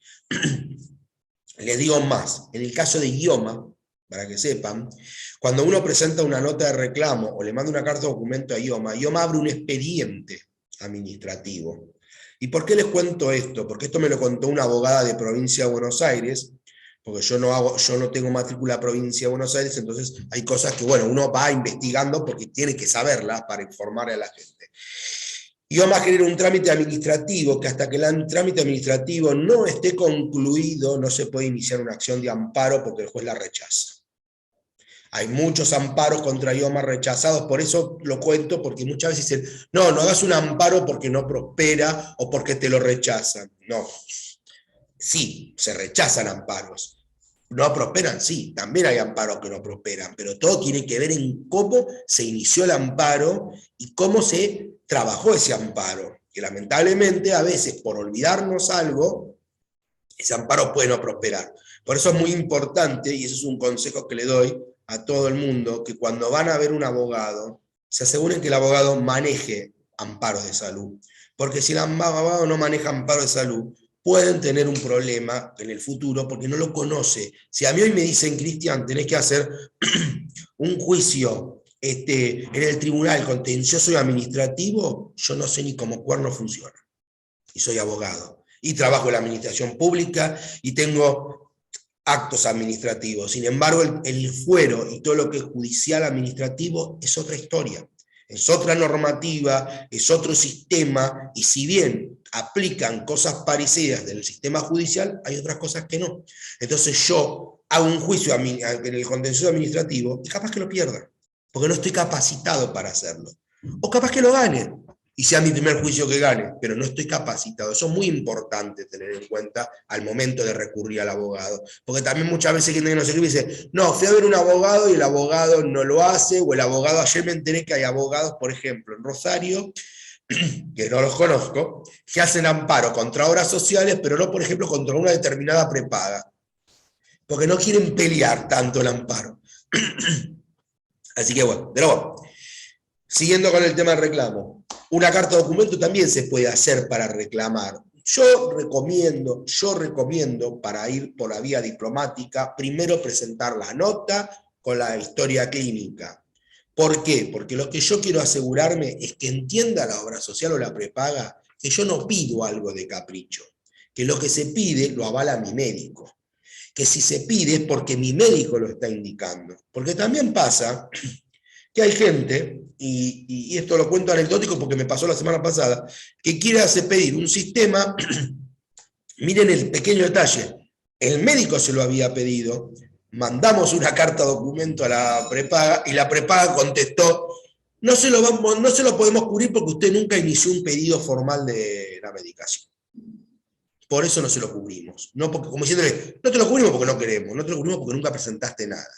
Les digo más, en el caso de IOMA, para que sepan, cuando uno presenta una nota de reclamo o le manda una carta de documento a IOMA, IOMA abre un expediente administrativo. ¿Y por qué les cuento esto? Porque esto me lo contó una abogada de Provincia de Buenos Aires, porque yo no tengo matrícula Provincia de Buenos Aires, entonces hay cosas que, bueno, uno va investigando porque tiene que saberlas para informarle a la gente. IOMA genera un trámite administrativo que hasta que el trámite administrativo no esté concluido, no se puede iniciar una acción de amparo porque el juez la rechaza. Hay muchos amparos contra IOMA rechazados, por eso lo cuento, porque muchas veces dicen, no hagas un amparo porque no prospera o porque te lo rechazan. No. Sí, se rechazan amparos. No prosperan, sí, también hay amparos que no prosperan, pero todo tiene que ver en cómo se inició el amparo y cómo se trabajó ese amparo, que lamentablemente a veces por olvidarnos algo, ese amparo puede no prosperar. Por eso es muy importante, y eso es un consejo que le doy a todo el mundo, que cuando van a ver un abogado, se aseguren que el abogado maneje amparos de salud. Porque si el abogado no maneja amparo de salud, pueden tener un problema en el futuro porque no lo conoce. Si a mí hoy me dicen, Cristian, tenés que hacer un juicio en el tribunal contencioso y administrativo, yo no sé ni cómo cuerno funciona. Y soy abogado. Y trabajo en la administración pública y tengo actos administrativos. Sin embargo, el fuero y todo lo que es judicial administrativo es otra historia. Es otra normativa, es otro sistema, y si bien aplican cosas parecidas del sistema judicial, hay otras cosas que no. Entonces yo hago un juicio en el contencioso administrativo y capaz que lo pierda, porque no estoy capacitado para hacerlo. O capaz que lo gane, y sea mi primer juicio que gane, pero no estoy capacitado. Eso es muy importante tener en cuenta al momento de recurrir al abogado. Porque también muchas veces gente que nos escribe dice, no, fui a ver un abogado y el abogado no lo hace, o el abogado, ayer me enteré que hay abogados, por ejemplo, en Rosario, que no los conozco, que hacen amparo contra obras sociales, pero no, por ejemplo, contra una determinada prepaga. Porque no quieren pelear tanto el amparo. Así que bueno, pero bueno. Siguiendo con el tema del reclamo, una carta de documento también se puede hacer para reclamar. Yo recomiendo para ir por la vía diplomática, primero presentar la nota con la historia clínica. ¿Por qué? Porque lo que yo quiero asegurarme es que entienda la obra social o la prepaga, que yo no pido algo de capricho, que lo que se pide lo avala mi médico, que si se pide es porque mi médico lo está indicando. Porque también pasa que hay gente, y esto lo cuento anecdótico porque me pasó la semana pasada, que quiere hacer pedir un sistema, miren el pequeño detalle, el médico se lo había pedido, mandamos una carta documento a la prepaga, y la prepaga contestó, no se lo podemos cubrir porque usted nunca inició un pedido formal de la medicación. Por eso no se lo cubrimos. No porque, como diciéndole, no te lo cubrimos porque no queremos, no te lo cubrimos porque nunca presentaste nada.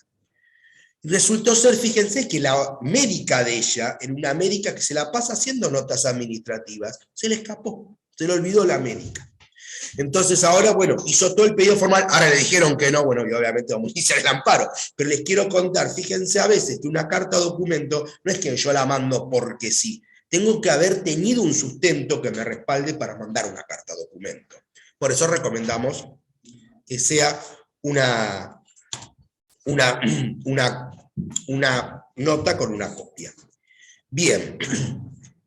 Resultó ser, fíjense, que la médica de ella era una médica que se la pasa haciendo notas administrativas. Se le escapó, se le olvidó la médica. Entonces ahora, bueno, hizo todo el pedido formal, ahora le dijeron que no, bueno, y obviamente vamos a iniciar el amparo. Pero les quiero contar, fíjense a veces que una carta documento no es que yo la mando porque sí. Tengo que haber tenido un sustento que me respalde para mandar una carta documento. Por eso recomendamos que sea una nota con una copia. Bien,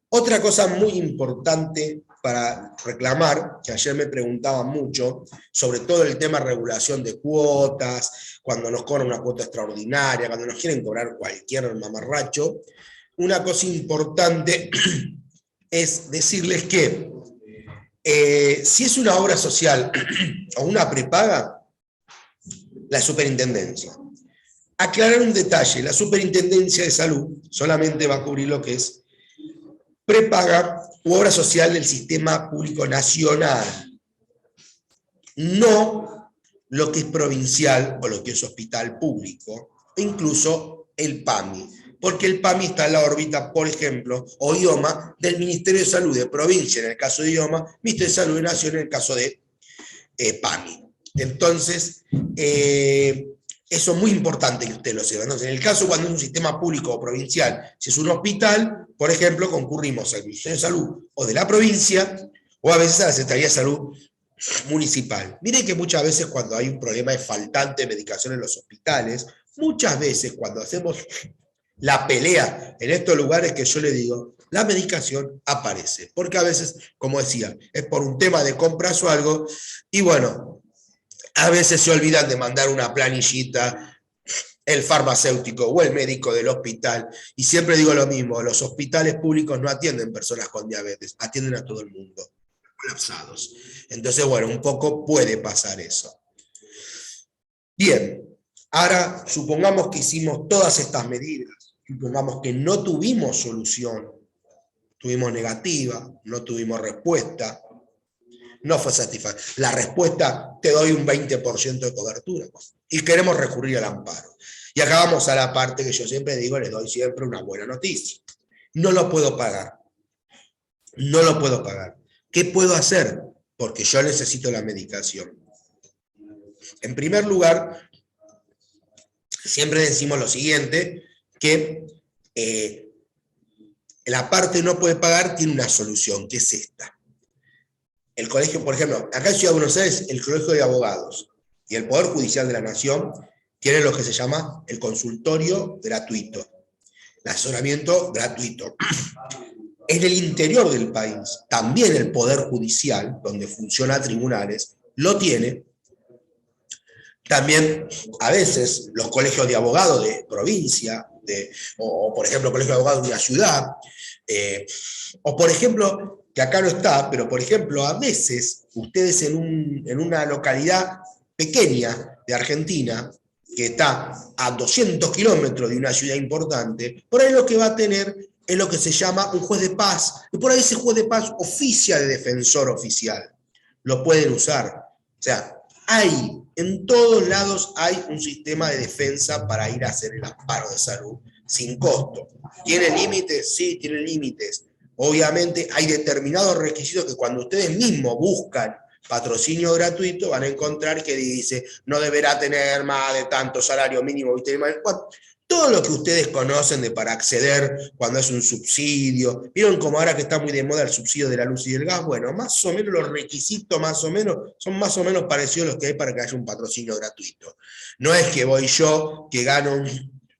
otra cosa muy importante para reclamar, que ayer me preguntaban mucho, sobre todo el tema de regulación de cuotas, cuando nos cobran una cuota extraordinaria, cuando nos quieren cobrar cualquier mamarracho. Una cosa importante es decirles que si es una obra social o una prepaga, la superintendencia. Aclarar un detalle, la superintendencia de salud solamente va a cubrir lo que es prepaga u obra social del sistema público nacional, no lo que es provincial o lo que es hospital público, incluso el PAMI, porque el PAMI está en la órbita, por ejemplo, o IOMA, del Ministerio de Salud de provincia, en el caso de IOMA, Ministerio de Salud de Nación, en el caso de PAMI. Entonces, eso es muy importante que usted lo sepa. Entonces, en el caso cuando es un sistema público o provincial, si es un hospital, por ejemplo, concurrimos al Ministerio de Salud o de la provincia, o a veces a la Secretaría de Salud municipal. Miren que muchas veces cuando hay un problema de faltante de medicación en los hospitales, muchas veces cuando hacemos la pelea en estos lugares que yo le digo, la medicación aparece. Porque a veces, como decía, es por un tema de compras o algo, y bueno, a veces se olvidan de mandar una planillita el farmacéutico o el médico del hospital. Y siempre digo lo mismo, los hospitales públicos no atienden personas con diabetes, atienden a todo el mundo, colapsados. Entonces, bueno, un poco puede pasar eso. Bien, ahora supongamos que hicimos todas estas medidas, supongamos que no tuvimos solución, tuvimos negativa, no tuvimos respuesta, no fue satisfactoria. La respuesta, te doy un 20% de cobertura, y queremos recurrir al amparo. Y acá vamos a la parte que yo siempre digo, les doy siempre una buena noticia. No lo puedo pagar. No lo puedo pagar. ¿Qué puedo hacer? Porque yo necesito la medicación. En primer lugar, siempre decimos lo siguiente, que la parte no puede pagar tiene una solución, que es esta. El colegio, por ejemplo, acá en Ciudad de Buenos Aires, el Colegio de Abogados y el Poder Judicial de la Nación tienen lo que se llama el consultorio gratuito, el asesoramiento gratuito. En el interior del país, también el Poder Judicial, donde funciona tribunales, lo tiene. También, a veces, los colegios de abogados de provincia, o por ejemplo, colegio de abogados de una ciudad, o por ejemplo, que acá no está, pero por ejemplo, a veces, ustedes en una localidad pequeña de Argentina, que está a 200 kilómetros de una ciudad importante, por ahí lo que va a tener es lo que se llama un juez de paz, y por ahí ese juez de paz oficia de defensor oficial. Lo pueden usar. O sea, en todos lados hay un sistema de defensa para ir a hacer el amparo de salud sin costo. ¿Tiene límites? Sí, tiene límites. Obviamente hay determinados requisitos que cuando ustedes mismos buscan patrocinio gratuito van a encontrar que dice no deberá tener más de tanto salario mínimo, ¿viste? Todo lo que ustedes conocen de para acceder cuando es un subsidio. ¿Vieron como ahora que está muy de moda el subsidio de la luz y del gas? Bueno, más o menos los requisitos son más o menos parecidos a los que hay para que haya un patrocinio gratuito. No es que voy yo que gano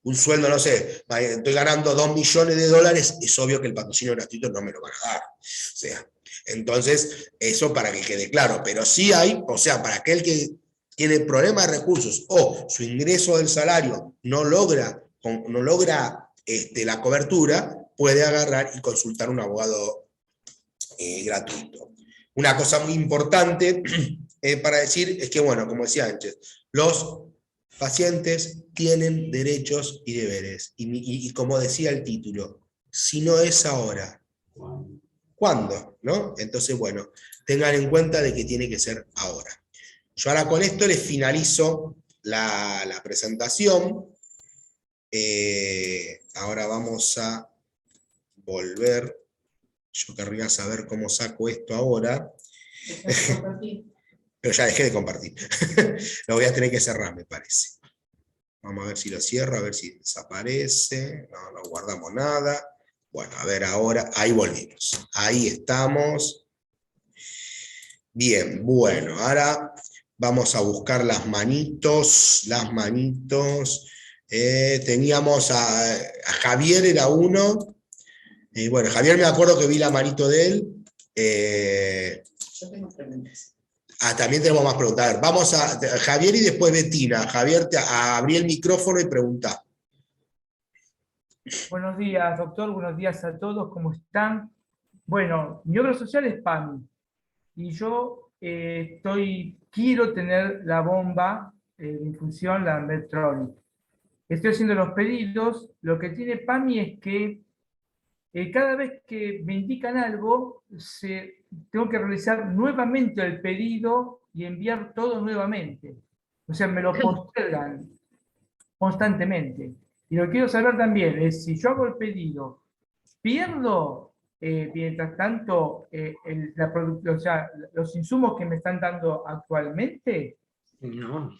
un sueldo, no sé, estoy ganando $2 millones, es obvio que el patrocinio gratuito no me lo van a dar. O sea, entonces, eso para que quede claro. Pero sí hay, o sea, para aquel que tiene problemas de recursos o su ingreso del salario no logra la cobertura, puede agarrar y consultar un abogado gratuito. Una cosa muy importante para decir es que, bueno, como decía antes, los pacientes tienen derechos y deberes. Y como decía el título, si no es ahora, ¿cuándo? ¿No? Entonces, bueno, tengan en cuenta de que tiene que ser ahora. Yo ahora con esto les finalizo la presentación. Ahora vamos a volver. Yo querría saber cómo saco esto ahora. Pero ya dejé de compartir. Lo voy a tener que cerrar, me parece. Vamos a ver si lo cierro, a ver si desaparece. No guardamos nada. Bueno, a ver ahora. Ahí volvimos. Ahí estamos. Bien, bueno, ahora vamos a buscar las manitos. Teníamos a Javier, era uno. Bueno, Javier me acuerdo que vi la manito de él. Yo tengo preguntas. También tenemos más preguntas. A ver, vamos a Javier y después Betina. Javier, abrí el micrófono y pregunta. Buenos días, doctor. Buenos días a todos. ¿Cómo están? Bueno, mi obra social es PAMI. Y yo quiero tener la bomba de infusión, la Medtronic. Estoy haciendo los pedidos. Lo que tiene PAMI es que cada vez que me indican algo, tengo que realizar nuevamente el pedido y enviar todo nuevamente. O sea, me lo postergan constantemente. Y lo que quiero saber también es, si yo hago el pedido, ¿pierdo, mientras tanto, o sea, los insumos que me están dando actualmente? No.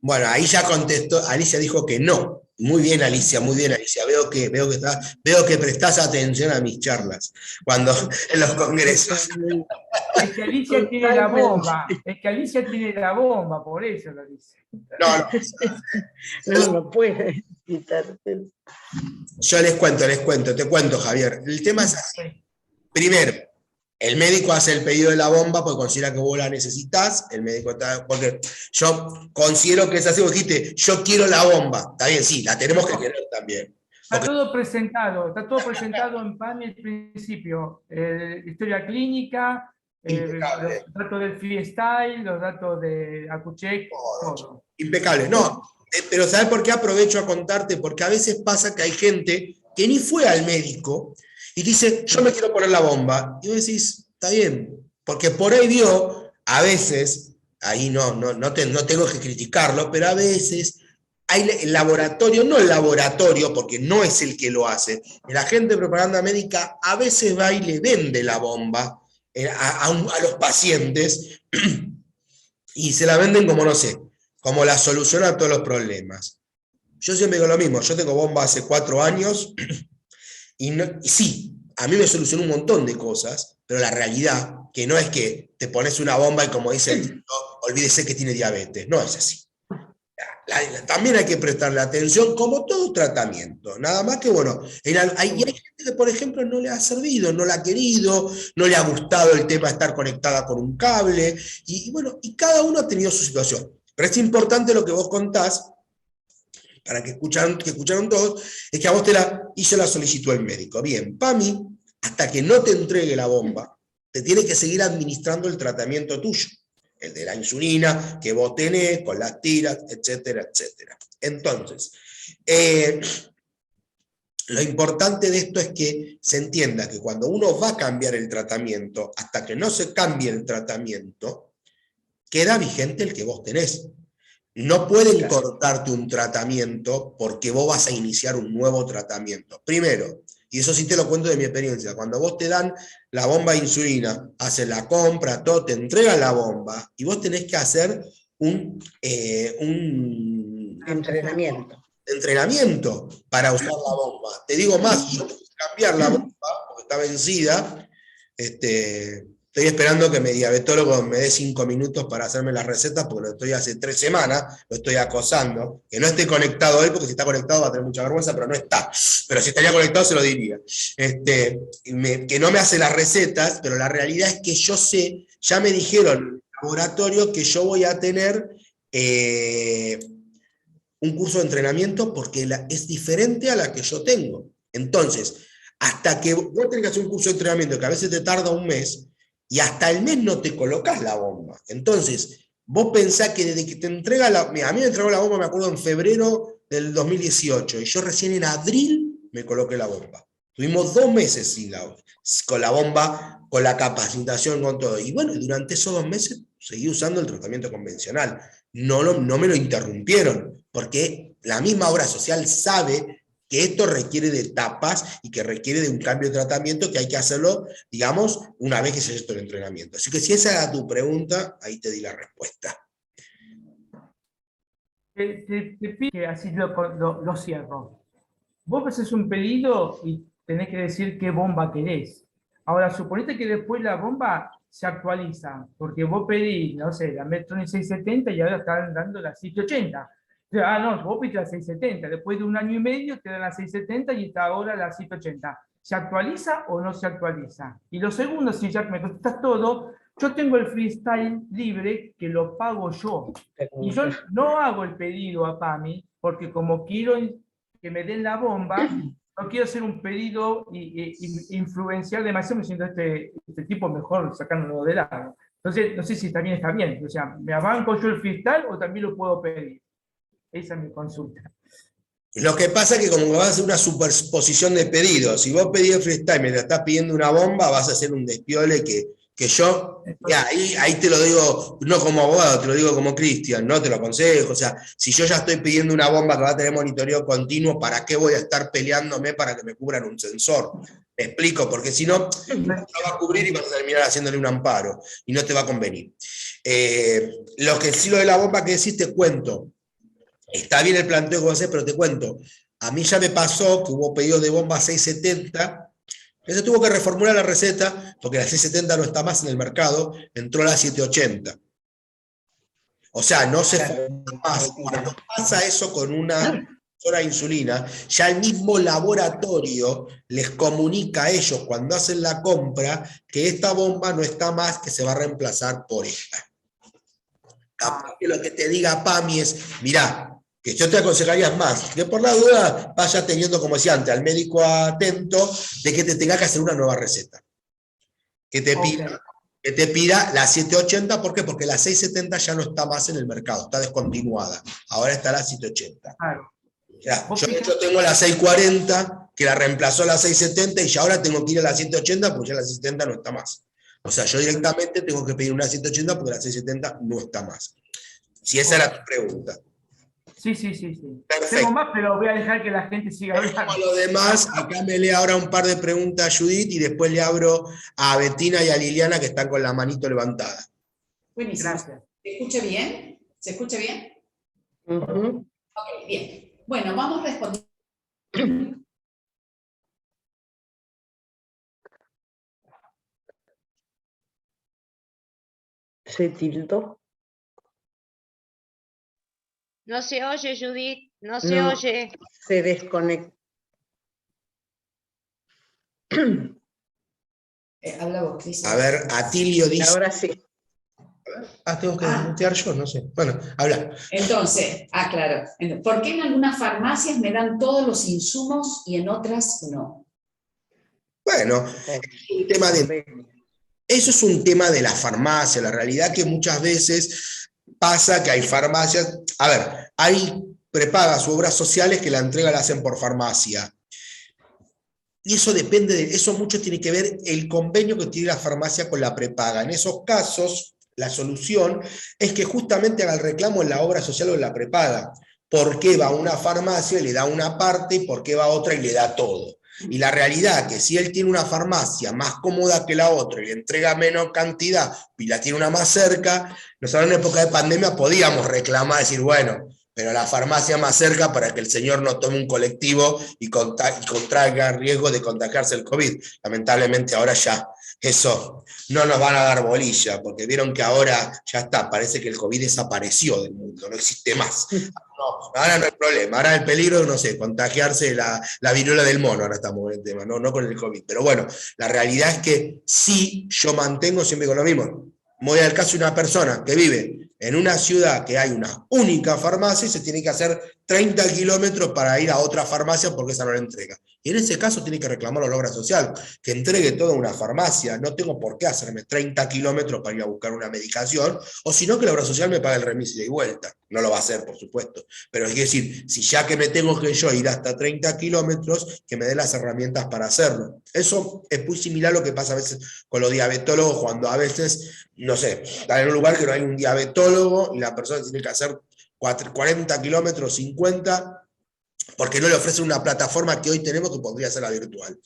Bueno, ahí ya contestó, Alicia dijo que no. Muy bien, Alicia, muy bien, Alicia. Veo que prestás atención a mis charlas cuando en los congresos. Es que Alicia tiene la bomba. Es que Alicia tiene la bomba, por eso lo dice. No lo puede quitar. Yo te cuento, Javier. El tema es así. Primero, el médico hace el pedido de la bomba porque considera que vos la necesitas. El médico porque yo considero que es así. Vos dijiste, yo quiero la bomba. Está bien, sí, la tenemos que querer también. Está todo presentado en PAMI al principio. Historia clínica, los datos del freestyle, los datos de Accucheck, todo. Impecable. No, pero ¿sabes por qué aprovecho a contarte? Porque a veces pasa que hay gente que ni fue al médico y dice, yo me quiero poner la bomba. Y vos decís, está bien, porque por ahí vio, a veces, ahí no tengo que criticarlo, pero a veces hay el laboratorio, no el laboratorio, porque no es el que lo hace, el agente de propaganda médica a veces va y le vende la bomba a los pacientes y se la venden como, no sé, como la solución a todos los problemas. Yo siempre digo lo mismo, yo tengo bomba hace 4 años, y sí, a mí me solucionó un montón de cosas, pero la realidad, que no es que te pones una bomba y como dice el tío, olvídese que tiene diabetes, no es así. También hay que prestarle atención como todo tratamiento, nada más que bueno, hay gente que por ejemplo no le ha servido, no la ha querido, no le ha gustado el tema de estar conectada con un cable, y bueno, y cada uno ha tenido su situación, pero es importante lo que vos contás, para que escucharon todos, es que a vos hizo la solicitud el médico. Bien, PAMI, hasta que no te entregue la bomba, te tiene que seguir administrando el tratamiento tuyo, el de la insulina que vos tenés, con las tiras, etcétera, etcétera. Entonces, lo importante de esto es que se entienda que cuando uno va a cambiar el tratamiento, hasta que no se cambie el tratamiento, queda vigente el que vos tenés. No pueden cortarte un tratamiento porque vos vas a iniciar un nuevo tratamiento. Primero, y eso sí te lo cuento de mi experiencia, cuando vos te dan la bomba de insulina, haces la compra, todo, te entregan la bomba y vos tenés que hacer un entrenamiento para usar la bomba. Te digo más, yo tengo que cambiar la bomba porque está vencida. Estoy esperando que mi diabetólogo me dé 5 minutos para hacerme las recetas, porque lo estoy hace 3 semanas, lo estoy acosando. Que no esté conectado él, porque si está conectado va a tener mucha vergüenza, pero no está. Pero si estaría conectado se lo diría. Que no me hace las recetas, pero la realidad es que yo sé, ya me dijeron en el laboratorio que yo voy a tener un curso de entrenamiento porque es diferente a la que yo tengo. Entonces, hasta que vos tenés que hacer un curso de entrenamiento que a veces te tarda un mes, y hasta el mes no te colocas la bomba. Entonces, vos pensás que desde que te entrega a mí me entregó la bomba, me acuerdo, en febrero del 2018, y yo recién en abril me coloqué la bomba. Tuvimos 2 meses con la bomba, con la capacitación, con todo. Y bueno, durante esos 2 meses seguí usando el tratamiento convencional. No me lo interrumpieron, porque la misma obra social sabe que esto requiere de etapas y que requiere de un cambio de tratamiento que hay que hacerlo, digamos, una vez que se haya hecho el entrenamiento. Así que si esa era tu pregunta, ahí te di la respuesta. Te pido que así lo cierro. Vos haces un pedido y tenés que decir qué bomba querés. Ahora, suponete que después la bomba se actualiza, porque vos pedís, no sé, la Medtronic 670 y ahora están dando la 780. No, vos pediste la 670, después de 1 año y medio te dan la 670 y está ahora la 780. ¿se actualiza o no se actualiza? Y lo segundo, si ya me contestas todo, yo tengo el freestyle libre que lo pago yo. Y yo no hago el pedido a PAMI, porque como quiero que me den la bomba, no quiero hacer un pedido y influenciar demasiado, me siento este tipo mejor sacándolo de lado. Entonces, no sé si también está bien. O sea, ¿me abanco yo el freestyle o también lo puedo pedir? Esa es mi consulta. Lo que pasa es que como vas a hacer una superposición de pedidos, si vos pedís el freestyle y me estás pidiendo una bomba, vas a hacer un despiole que yo, ya, ahí te lo digo, no como abogado, te lo digo como Cristian, no te lo aconsejo. O sea, si yo ya estoy pidiendo una bomba que va a tener monitoreo continuo, ¿para qué voy a estar peleándome para que me cubran un sensor? Me explico, porque si no, no va a cubrir y vas a terminar haciéndole un amparo, y no te va a convenir. Lo de la bomba que decís, te cuento. Está bien el planteo que vos haces, pero te cuento. A mí ya me pasó que hubo pedidos de bomba 670, que se tuvo que reformular la receta, porque la 670 no está más en el mercado, entró la 780. O sea, no se formula más. Cuando pasa eso con una sola insulina, ya el mismo laboratorio les comunica a ellos cuando hacen la compra que esta bomba no está más, que se va a reemplazar por esta. Capaz que lo que te diga PAMI es, mirá, que yo te aconsejaría más, que por la duda vayas teniendo, como decía antes, al médico atento de que te tenga que hacer una nueva receta. Que te pida la 780, ¿por qué? Porque la 670 ya no está más en el mercado, está descontinuada. Ahora está la 780. Claro. Ya, yo tengo la 640, que la reemplazó la 670, y ya ahora tengo que ir a la 780 porque ya la 670 no está más. O sea, yo directamente tengo que pedir una 780 porque la 670 no está más. Si esa era tu pregunta. Sí. Perfecto. Tengo más, pero voy a dejar que la gente siga hablando. Como lo demás, acá me lee ahora un par de preguntas a Judith y después le abro a Betina y a Liliana que están con la manito levantada. Buenísimo. Gracias. ¿Se escucha bien? ¿Se escucha bien? Ujú. Ok, bien. Bueno, vamos a responder. Se tildó. No se oye, Judith, no se No. oye. Se desconectó. Habla vos, Cris. A ver, Atilio dice... Ahora sí. tengo que mutear yo, no sé. Bueno, habla. Entonces, claro. ¿Por qué en algunas farmacias me dan todos los insumos y en otras no? Bueno, eso es un tema de la farmacia. La realidad que muchas veces pasa que hay farmacias... A ver, hay prepagas u obras sociales que la entrega la hacen por farmacia. Y eso depende eso mucho tiene que ver el convenio que tiene la farmacia con la prepaga. En esos casos, la solución es que justamente haga el reclamo en la obra social o en la prepaga. ¿Por qué va a una farmacia y le da una parte y por qué va a otra y le da todo? Y la realidad es que si él tiene una farmacia más cómoda que la otra y le entrega menos cantidad y la tiene una más cerca, nosotros en época de pandemia podíamos reclamar, decir, bueno, pero la farmacia más cerca para que el señor no tome un colectivo y contraiga riesgo de contagiarse el COVID. Lamentablemente ahora ya eso no nos van a dar bolilla, porque vieron que ahora ya está, parece que el COVID desapareció del mundo, no existe más. No, ahora no hay problema, ahora el peligro, no sé, contagiarse la viruela del mono, ahora estamos en el tema, no con el COVID. Pero bueno, la realidad es que sí, yo mantengo siempre con lo mismo. Voy al caso de una persona que vive en una ciudad que hay una única farmacia y se tiene que hacer 30 kilómetros para ir a otra farmacia porque esa no la entrega. Y en ese caso tiene que reclamar a la obra social, que entregue toda una farmacia. No tengo por qué hacerme 30 kilómetros para ir a buscar una medicación, o si no que la obra social me pague el remis y vuelta. No lo va a hacer, por supuesto. Pero es decir, si ya que me tengo que yo ir hasta 30 kilómetros, que me dé las herramientas para hacerlo. Eso es muy similar a lo que pasa a veces con los diabetólogos, cuando a veces, no sé, están en un lugar que no hay un diabetólogo y la persona tiene que hacer 40 kilómetros, 50, porque no le ofrecen una plataforma que hoy tenemos que podría ser la virtual.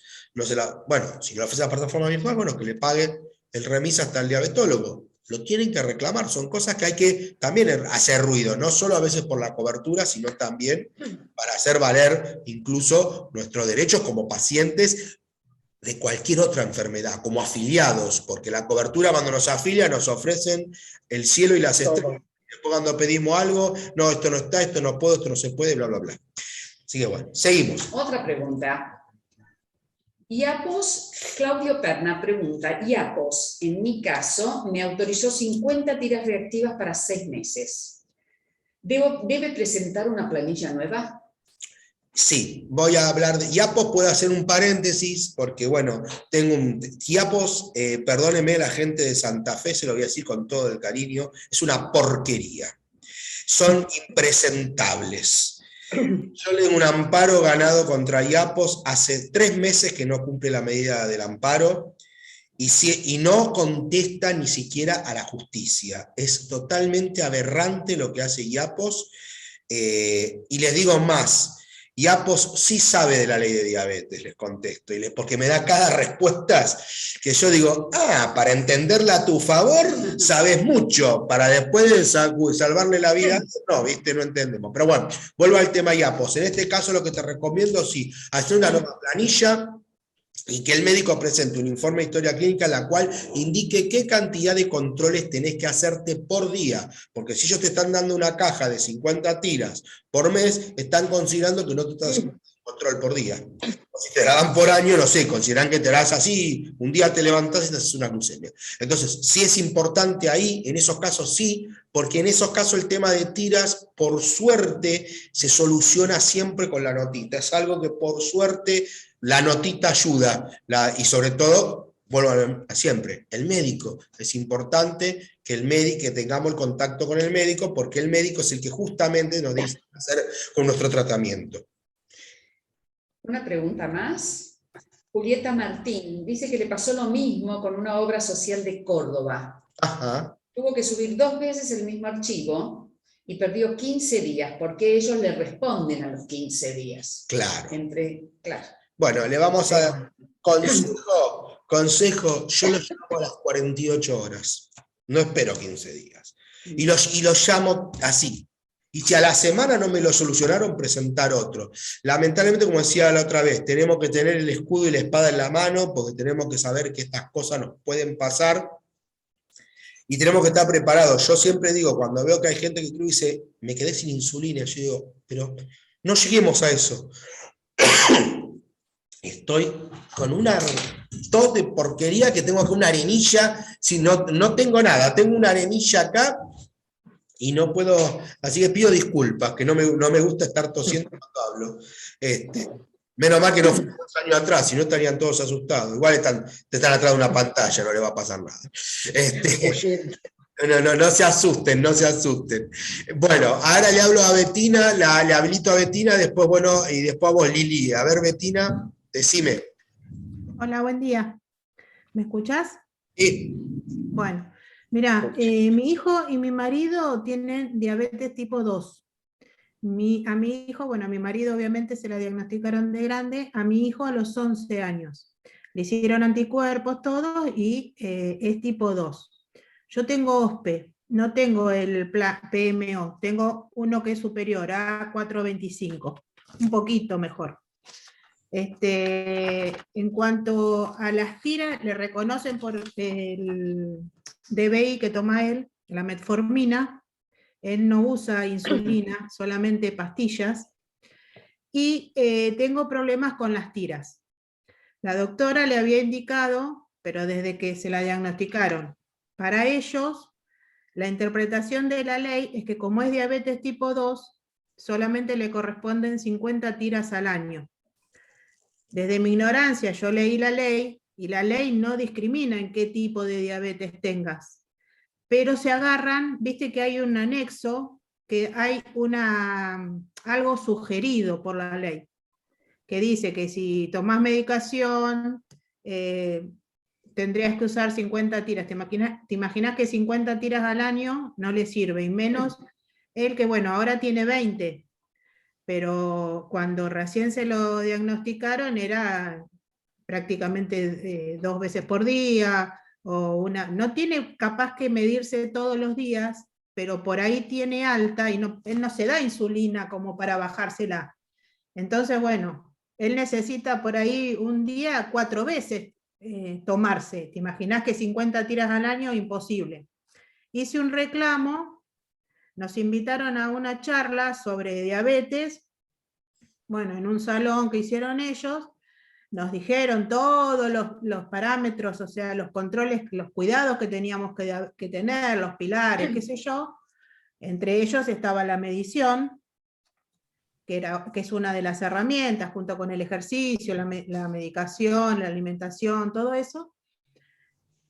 Bueno, si le ofrece la plataforma virtual, bueno, que le pague el remis hasta el diabetólogo. Lo tienen que reclamar, son cosas que hay que también hacer ruido, no solo a veces por la cobertura, sino también para hacer valer incluso nuestros derechos como pacientes de cualquier otra enfermedad, como afiliados, porque la cobertura cuando nos afilia nos ofrecen el cielo y las estrellas. Después cuando pedimos algo, no, esto no está, esto no puedo, esto no se puede, bla, bla, bla. Así que bueno, seguimos. Otra pregunta. IAPOS, Claudio Perna pregunta, IAPOS, en mi caso, me autorizó 50 tiras reactivas para 6 meses. ¿Debe presentar una planilla nueva? Sí, voy a hablar de IAPOS, puedo hacer un paréntesis, porque bueno, tengo un IAPOS, perdóneme la gente de Santa Fe, se lo voy a decir con todo el cariño, es una porquería. Son impresentables. Yo le doy un amparo ganado contra IAPOS, hace 3 meses que no cumple la medida del amparo, y no contesta ni siquiera a la justicia. Es totalmente aberrante lo que hace IAPOS, y les digo más, IAPOS sí sabe de la ley de diabetes, les contesto, porque me da cada respuesta que yo digo, para entenderla a tu favor, sabes mucho, para después de salvarle la vida, no, viste, no entendemos. Pero bueno, vuelvo al tema IAPOS. En este caso lo que te recomiendo, sí, hacer una nueva planilla, y que el médico presente un informe de historia clínica en la cual indique qué cantidad de controles tenés que hacerte por día, porque si ellos te están dando una caja de 50 tiras por mes, están considerando que no te estás haciendo un control por día. Si te la dan por año, no sé, consideran que te la das así, un día te levantás y te haces una glucemia. Entonces, sí es importante ahí, en esos casos sí, porque en esos casos el tema de tiras, por suerte, se soluciona siempre con la notita. Es algo que por suerte la notita ayuda, y sobre todo, vuelvo a siempre, el médico. Es importante que tengamos el contacto con el médico, porque el médico es el que justamente nos dice qué hacer con nuestro tratamiento. Una pregunta más. Julieta Martín dice que le pasó lo mismo con una obra social de Córdoba. Ajá. Tuvo que subir 2 veces el mismo archivo y perdió 15 días, porque ellos le responden a los 15 días. Claro. Claro. Bueno, le vamos a dar consejo, yo lo llamo a las 48 horas, no espero 15 días. Y los llamo así. Y si a la semana no me lo solucionaron, presentar otro. Lamentablemente, como decía la otra vez, tenemos que tener el escudo y la espada en la mano, porque tenemos que saber que estas cosas nos pueden pasar, y tenemos que estar preparados. Yo siempre digo, cuando veo que hay gente que dice, me quedé sin insulina, yo digo, pero no lleguemos a eso. Estoy con una tos de porquería que tengo acá una arenilla, si no tengo nada, tengo una arenilla acá y no puedo, así que pido disculpas, que no me gusta estar tosiendo cuando hablo. Menos mal que no fue unos años atrás, si no estarían todos asustados. Igual te están atrás de una pantalla, no le va a pasar nada. No se asusten, no se asusten. Bueno, ahora le hablo a Betina, le habilito a Betina, después, y después a vos, Lili. A ver, Betina, decime. Hola, buen día. ¿Me escuchás? Sí. Bueno, mira, mi hijo y mi marido tienen diabetes tipo 2. A mi hijo, bueno, a mi marido obviamente se la diagnosticaron de grande, a mi hijo a los 11 años. Le hicieron anticuerpos todos y es tipo 2. Yo tengo OSPE, no tengo el PMO, tengo uno que es superior a 425, un poquito mejor. En cuanto a las tiras, le reconocen por el DBI que toma él, la metformina. Él no usa insulina, solamente pastillas. Y tengo problemas con las tiras. La doctora le había indicado, pero desde que se la diagnosticaron, para ellos, la interpretación de la ley es que como es diabetes tipo 2, solamente le corresponden 50 tiras al año. Desde mi ignorancia yo leí la ley, y la ley no discrimina en qué tipo de diabetes tengas. Pero se agarran, viste que hay un anexo, que hay algo sugerido por la ley, que dice que si tomás medicación, tendrías que usar 50 tiras. ¿Te imaginas que 50 tiras al año no le sirve? Y menos él que, bueno, ahora tiene 20, pero cuando recién se lo diagnosticaron era prácticamente 2 veces por día, no tiene capaz que medirse todos los días, pero por ahí tiene alta y él no se da insulina como para bajársela. Entonces, bueno, él necesita por ahí un día 4 veces tomarse. ¿Te imaginás que 50 tiras al año? Imposible. Hice un reclamo, nos invitaron a una charla sobre diabetes, bueno, en un salón que hicieron ellos, nos dijeron todos los parámetros, o sea, los controles, los cuidados que teníamos que tener, los pilares, qué sé yo. Entre ellos estaba la medición, que es una de las herramientas, junto con el ejercicio, la medicación, la alimentación, todo eso.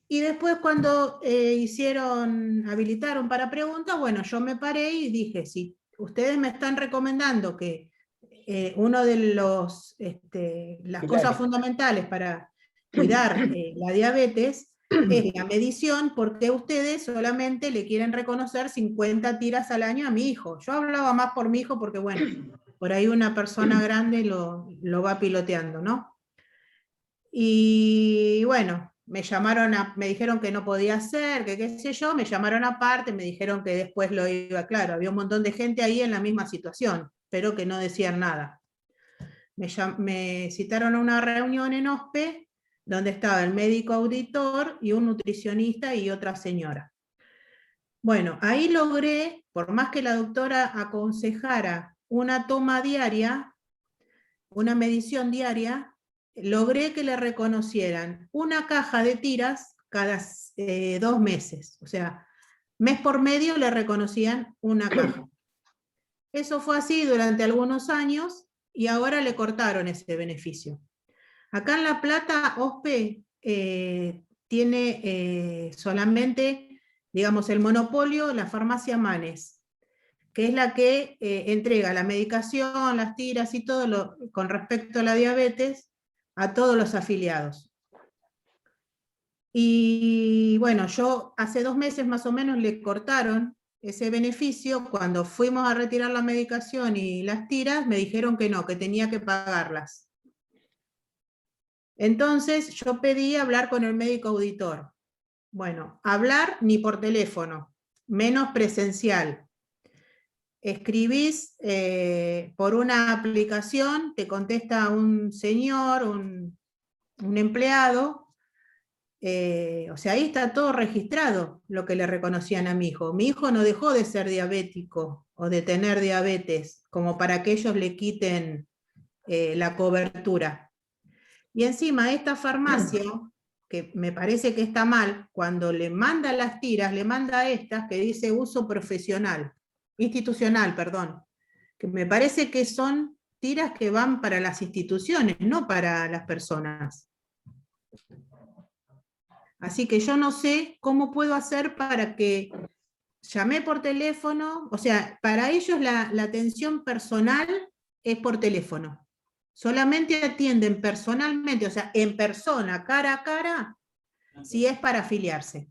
Y después cuando habilitaron para preguntas, bueno, yo me paré y dije, si ustedes me están recomendando que uno de las cosas fundamentales para cuidar la diabetes es la medición, porque ustedes solamente le quieren reconocer 50 tiras al año a mi hijo. Yo hablaba más por mi hijo porque, bueno, por ahí una persona grande lo va piloteando, ¿no? Y bueno, me dijeron que no podía hacer, que qué sé yo, me llamaron aparte, me dijeron que después lo iba, claro, había un montón de gente ahí en la misma situación, pero que no decían nada. Me citaron a una reunión en OSPE, donde estaba el médico auditor y un nutricionista y otra señora. Bueno, ahí logré, por más que la doctora aconsejara una toma diaria, una medición diaria, logré que le reconocieran una caja de tiras cada 2 meses. O sea, mes por medio le reconocían una caja. Eso fue así durante algunos años y ahora le cortaron ese beneficio. Acá en La Plata, OSPE tiene solamente, digamos, el monopolio, la farmacia Manes, que es la que entrega la medicación, las tiras y todo con respecto a la diabetes a todos los afiliados. Y bueno, yo hace 2 meses más o menos le cortaron ese beneficio. Cuando fuimos a retirar la medicación y las tiras, me dijeron que no, que tenía que pagarlas. Entonces yo pedí hablar con el médico auditor. Bueno, hablar ni por teléfono, menos presencial. Escribís por una aplicación, te contesta un señor, un empleado, o sea, ahí está todo registrado lo que le reconocían a mi hijo. Mi hijo no dejó de ser diabético o de tener diabetes como para que ellos le quiten la cobertura. Y encima esta farmacia, que me parece que está mal, cuando le manda las tiras, le manda estas que dice uso institucional, perdón, que me parece que son tiras que van para las instituciones, no para las personas. Así que yo no sé cómo puedo hacer para que llamé por teléfono, o sea, para ellos la atención personal es por teléfono. Solamente atienden personalmente, o sea, en persona, cara a cara, si es para afiliarse.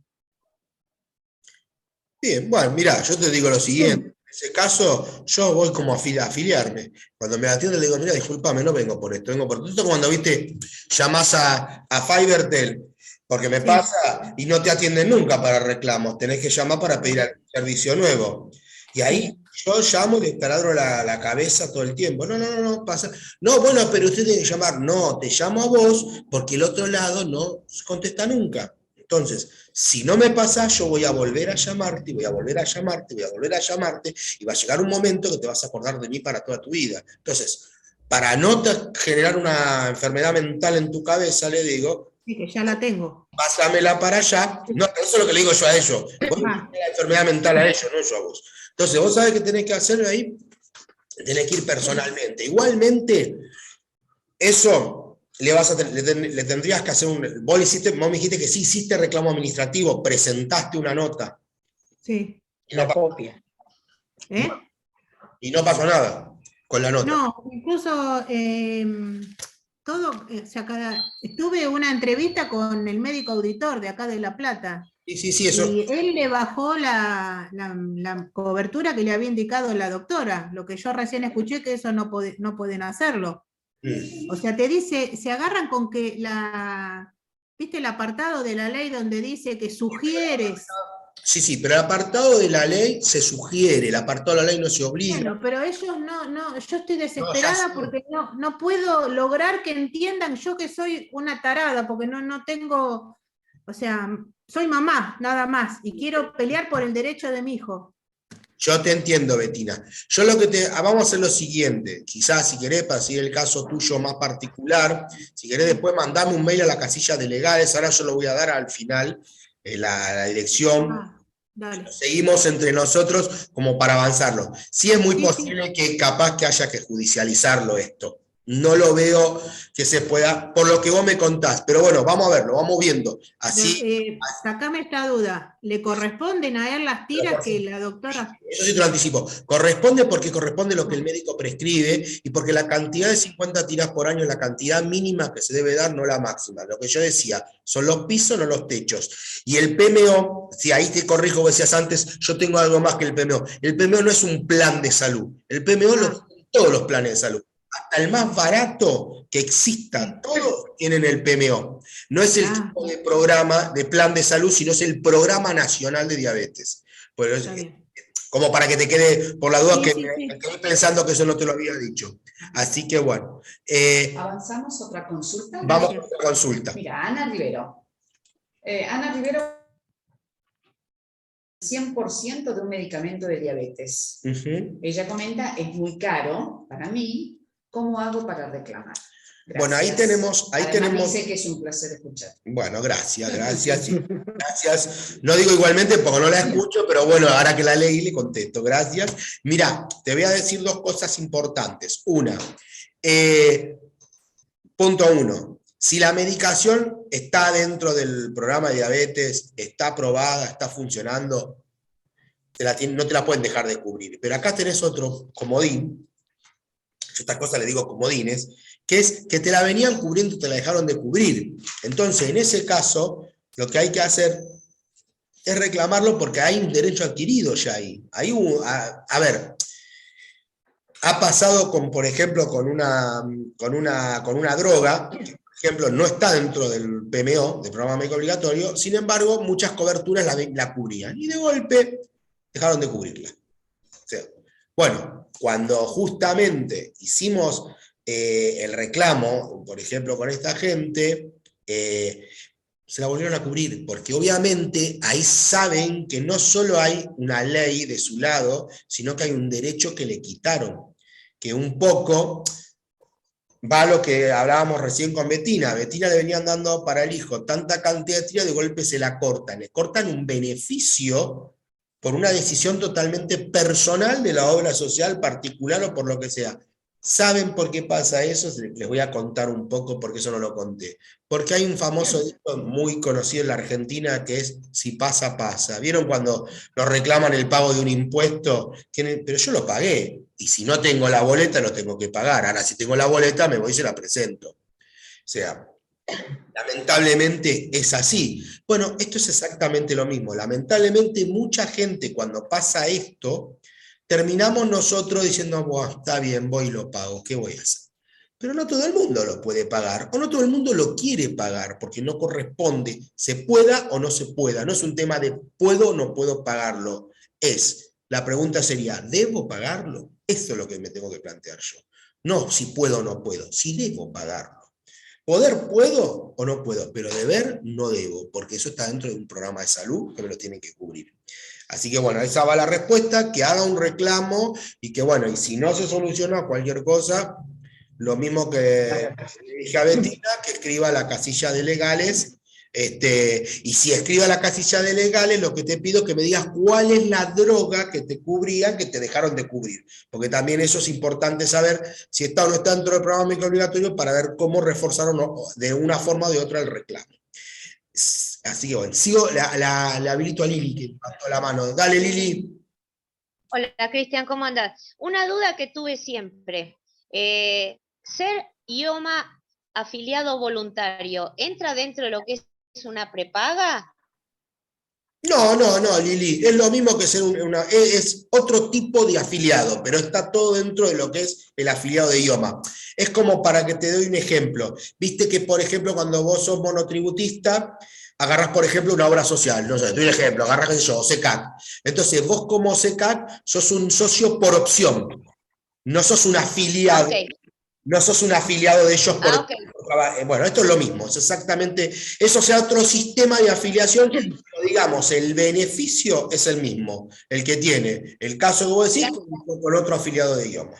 Bien, bueno, mira, yo te digo lo siguiente. En ese caso, yo voy como a afiliarme. Cuando me atienden le digo, mira, discúlpame, no vengo por esto, vengo por esto. Cuando, viste, llamás a Fivertel, porque me pasa, y no te atienden nunca para reclamos, tenés que llamar para pedir el servicio nuevo. Y ahí yo llamo y le taladro la cabeza todo el tiempo. No, pasa. No, bueno, pero usted tiene que llamar. No, te llamo a vos porque el otro lado no contesta nunca. Entonces, si no me pasa, yo voy a volver a llamarte, y voy a volver a llamarte, voy a volver a llamarte, y va a llegar un momento que te vas a acordar de mí para toda tu vida. Entonces, para no generar una enfermedad mental en tu cabeza, le digo, sí, que ya la tengo. Pásamela para allá. No, eso es lo que le digo yo a ellos. Vos la enfermedad mental a ellos, no yo a vos. Entonces, vos sabés que tenés que hacer ahí, tenés que ir personalmente. Igualmente, eso le tendrías que hacer vos me dijiste que sí hiciste reclamo administrativo, presentaste una nota. Sí. Y no copia. Y no pasó nada con la nota. No, incluso tuve una entrevista con el médico auditor de acá de La Plata. Sí, eso. Y él le bajó la cobertura que le había indicado la doctora. Lo que yo recién escuché, que eso no pueden hacerlo. O sea, te dice, se agarran con que ¿viste el apartado de la ley donde dice que sugieres? Sí, pero el apartado de la ley se sugiere, el apartado de la ley no se obliga. Bueno, pero ellos yo estoy desesperada porque no puedo lograr que entiendan yo que soy una tarada, porque no tengo, o sea, soy mamá, nada más, y quiero pelear por el derecho de mi hijo. Yo te entiendo, Betina. Yo lo que vamos a hacer lo siguiente, quizás si querés, para seguir el caso tuyo más particular, si querés después mandame un mail a la casilla de legales, ahora yo lo voy a dar al final, la dirección. Dale. Seguimos entre nosotros como para avanzarlo. Sí es muy posible que capaz que haya que judicializarlo esto. No lo veo que se pueda, por lo que vos me contás. Pero bueno, vamos a verlo, vamos viendo. Así. Sacame esta duda. ¿Le corresponden a él las tiras que la doctora? Eso sí te lo anticipo. Corresponde porque corresponde lo que el médico prescribe y porque la cantidad de 50 tiras por año es la cantidad mínima que se debe dar, no la máxima. Lo que yo decía, son los pisos, no los techos. Y el PMO, si ahí te corrijo, vos decías antes, yo tengo algo más que el PMO. El PMO no es un plan de salud. El PMO lo tienen todos los planes de salud. Hasta el más barato que exista, todos tienen el PMO. No es el tipo de programa, de plan de salud, sino es el Programa Nacional de Diabetes. Pues, como para que te quede, por la duda, que estoy pensando que eso no te lo había dicho. Así que bueno. ¿Avanzamos otra consulta? Vamos a otra consulta. Mira, Ana Rivero. Ana Rivero, 100% de un medicamento de diabetes. Ella comenta, es muy caro para mí. ¿Cómo hago para reclamar? Gracias. Bueno, ahí tenemos... Dice que es un placer escuchar. Bueno, gracias. No digo igualmente porque no la escucho, pero bueno, ahora que la leí le contesto. Gracias. Mira, te voy a decir dos cosas importantes. Una, punto 1. Si la medicación está dentro del programa de diabetes, está aprobada, está funcionando, no te la pueden dejar de cubrir. Pero acá tenés otro comodín. Estas cosas le digo comodines, que es que te la venían cubriendo y te la dejaron de cubrir. Entonces, en ese caso, lo que hay que hacer es reclamarlo porque hay un derecho adquirido ya ahí. A ver, ha pasado con, por ejemplo, con una droga, que, por ejemplo, no está dentro del PMO, del programa médico obligatorio, sin embargo, muchas coberturas la cubrían, y de golpe dejaron de cubrirla. O sea, bueno, cuando justamente hicimos el reclamo, por ejemplo, con esta gente, se la volvieron a cubrir, porque obviamente ahí saben que no solo hay una ley de su lado, sino que hay un derecho que le quitaron, que un poco va a lo que hablábamos recién con Betina. Betina le venían dando para el hijo tanta cantidad de tiras, de golpe se la cortan, le cortan un beneficio por una decisión totalmente personal de la obra social particular o por lo que sea. ¿Saben por qué pasa eso? Les voy a contar un poco porque eso no lo conté. Porque hay un famoso dicho muy conocido en la Argentina que es si pasa, pasa. ¿Vieron cuando nos reclaman el pago de un impuesto? Pero yo lo pagué, y si no tengo la boleta lo tengo que pagar. Ahora si tengo la boleta me voy y se la presento. O sea, lamentablemente es así. Bueno, esto es exactamente lo mismo. Lamentablemente mucha gente cuando pasa esto, terminamos nosotros diciendo, bueno, está bien, voy y lo pago, ¿qué voy a hacer? Pero no todo el mundo lo puede pagar, o no todo el mundo lo quiere pagar, porque no corresponde, se pueda o no se pueda. No es un tema de puedo o no puedo pagarlo. La pregunta sería, ¿debo pagarlo? Eso es lo que me tengo que plantear yo. No si puedo o no puedo, si debo pagarlo. Poder puedo o no puedo, pero deber no debo, porque eso está dentro de un programa de salud que me lo tienen que cubrir. Así que bueno, esa va la respuesta, que haga un reclamo y que bueno, y si no se soluciona cualquier cosa, lo mismo que le dije a Betina, que escriba a la casilla de legales, y si escribe a la casilla de legales, lo que te pido es que me digas cuál es la droga que te cubría, que te dejaron de cubrir, porque también eso es importante saber si está o no está dentro del programa médico obligatorio para ver cómo reforzar o no, de una forma o de otra el reclamo. Así que bueno, sigo, la habilito a Lili, que levantó la mano. Dale, Lili. Hola, Cristian, ¿cómo andás? Una duda que tuve siempre. ¿Ser IOMA afiliado voluntario entra dentro de lo que es una prepaga? No, Lili, es lo mismo que ser es otro tipo de afiliado, pero está todo dentro de lo que es el afiliado de IOMA. Es como para que te doy un ejemplo. Viste que, por ejemplo, cuando vos sos monotributista, agarrás, por ejemplo, una obra social, no sé, te doy un ejemplo, agarrás, qué sé yo, SECAC. Entonces, vos como SECAC sos un socio por opción, no sos un afiliado. Okay. No sos un afiliado de ellos Bueno, esto es lo mismo, es exactamente, eso sea otro sistema de afiliación, pero digamos, el beneficio es el mismo, el que tiene el caso que vos decís con otro afiliado de idioma.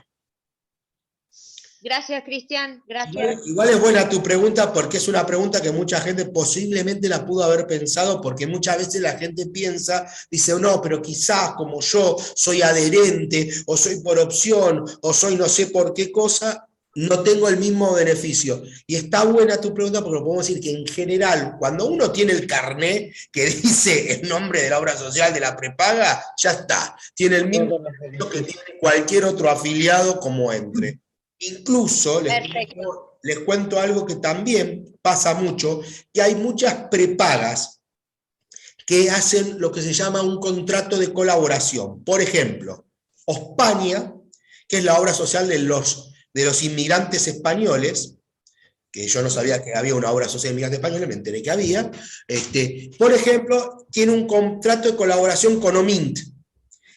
Gracias, Cristian. Gracias. Igual es buena tu pregunta porque es una pregunta que mucha gente posiblemente la pudo haber pensado, porque muchas veces la gente piensa, dice, no, pero quizás como yo soy adherente, o soy por opción, o soy no sé por qué cosa, no tengo el mismo beneficio. Y está buena tu pregunta porque podemos decir que en general, cuando uno tiene el carnet que dice el nombre de la obra social de la prepaga, ya está. Tiene el mismo beneficio que tiene cualquier otro afiliado como entre. Incluso, les cuento algo que también pasa mucho, que hay muchas prepagas que hacen lo que se llama un contrato de colaboración. Por ejemplo, Ospaña, que es la obra social de los inmigrantes españoles, que yo no sabía que había una obra social de inmigrantes españoles, me enteré que había, por ejemplo, tiene un contrato de colaboración con OMINT.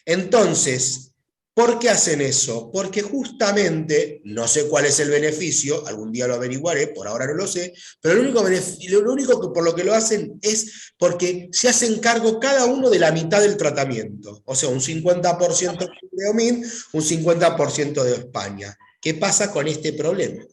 Entonces, ¿por qué hacen eso? Porque justamente, no sé cuál es el beneficio, algún día lo averiguaré, por ahora no lo sé, pero lo único que por lo que lo hacen es porque se hacen cargo cada uno de la mitad del tratamiento. O sea, un 50% de OMINT, un 50% de España. ¿Qué pasa con este problema?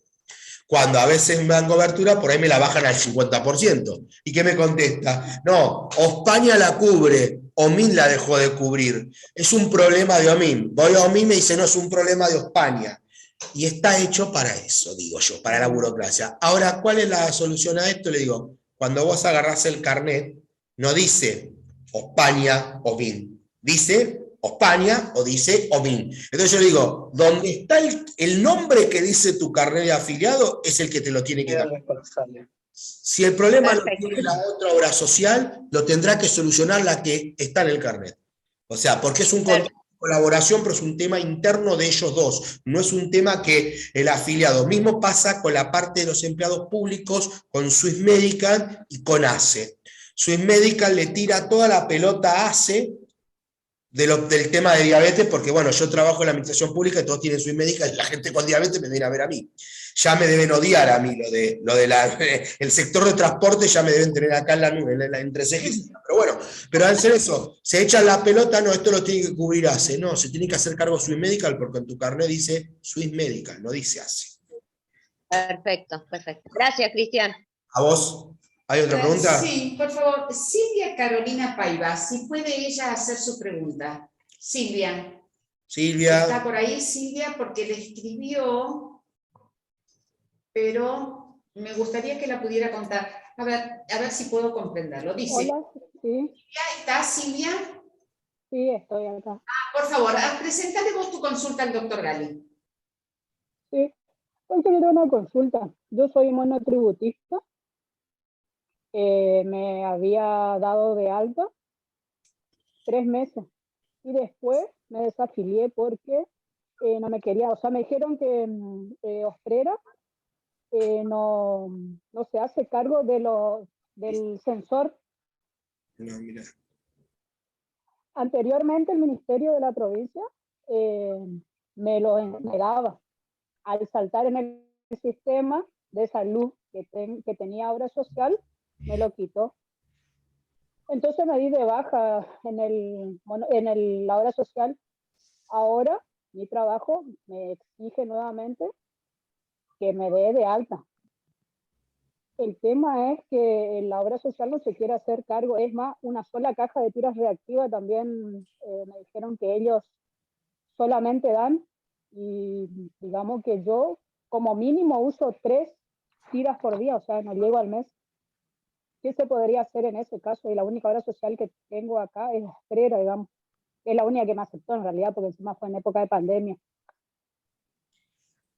Cuando a veces me dan cobertura, por ahí me la bajan al 50%. ¿Y qué me contesta? No, España la cubre, OMINT la dejó de cubrir. Es un problema de OMINT. Voy a OMINT y me dice, no, es un problema de España. Y está hecho para eso, digo yo, para la burocracia. Ahora, ¿cuál es la solución a esto? Le digo, cuando vos agarrás el carnet, no dice España, OMINT. Dice España o dice OMINT. Entonces yo digo, donde está el nombre que dice tu carnet de afiliado es el que te lo tiene que dar. Si el problema lo tiene la otra obra social, lo tendrá que solucionar la que está en el carnet. O sea, porque es un contrato de colaboración, pero es un tema interno de ellos dos. No es un tema que el afiliado. Mismo pasa con la parte de los empleados públicos, con Swiss Medical y con ACE. Swiss Medical le tira toda la pelota a ACE, del tema de diabetes, porque bueno, yo trabajo en la administración pública y todos tienen Swiss Medical y la gente con diabetes me viene a ver a mí. Ya me deben odiar a mí el sector de transporte, ya me deben tener acá en la nube, entre cejas. Pero bueno, pero al hacer eso, se echan la pelota, no, esto lo tiene que cubrir ACE, no, se tiene que hacer cargo Swiss Medical porque en tu carnet dice Swiss Medical, no dice ACE. Perfecto, perfecto. Gracias, Cristian. ¿A vos? ¿Hay otra pregunta? Sí, por favor. Silvia Carolina Paiva, si puede ella hacer su pregunta. Silvia. Silvia. ¿Está por ahí, Silvia? Porque le escribió, pero me gustaría que la pudiera contar. A ver si puedo comprenderlo. Dice. Hola, sí. ¿Ya está, Silvia? Sí, estoy acá. Por favor, preséntale vos tu consulta al doctor Gali. Sí. Hoy quiero una consulta. Yo soy monotributista. Me había dado de alta 3 meses y después me desafilié porque no me quería, o sea, me dijeron que Ostrera no se hace cargo del sensor. No, mira. Anteriormente el Ministerio de la Provincia me daba. Al saltar en el sistema de salud que tenía obra social, me lo quitó. Entonces me di de baja en la obra social. Ahora mi trabajo me exige nuevamente que me dé de alta. El tema es que la obra social no se quiere hacer cargo. Es más, una sola caja de tiras reactivas también me dijeron que ellos solamente dan, y digamos que yo como mínimo uso 3 tiras por día, o sea, no llego al mes. ¿Qué se podría hacer en ese caso? Y la única obra social que tengo acá es Ostrera, digamos. Es la única que me aceptó en realidad, porque encima fue en época de pandemia.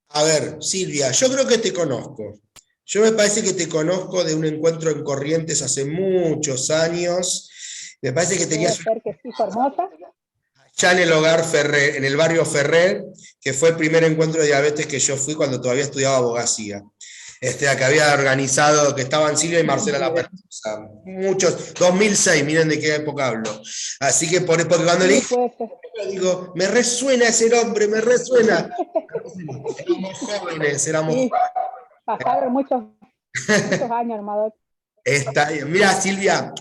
A ver, Silvia, yo creo que te conozco. Yo me parece que te conozco de un encuentro en Corrientes hace muchos años. Me parece que tenías... Puede ser que sí, Formosa. Ya en el hogar Ferrer, en el barrio Ferrer, que fue el primer encuentro de diabetes que yo fui cuando todavía estudiaba abogacía. Que había organizado, que estaban Silvia y Marcela La Perrosa. Muchos, 2006, miren de qué época hablo. Así que porque cuando le dije, digo, me resuena ese nombre, me resuena. Éramos jóvenes, éramos jóvenes. Pasaron muchos años, hermano. Está bien. Mira, Silvia,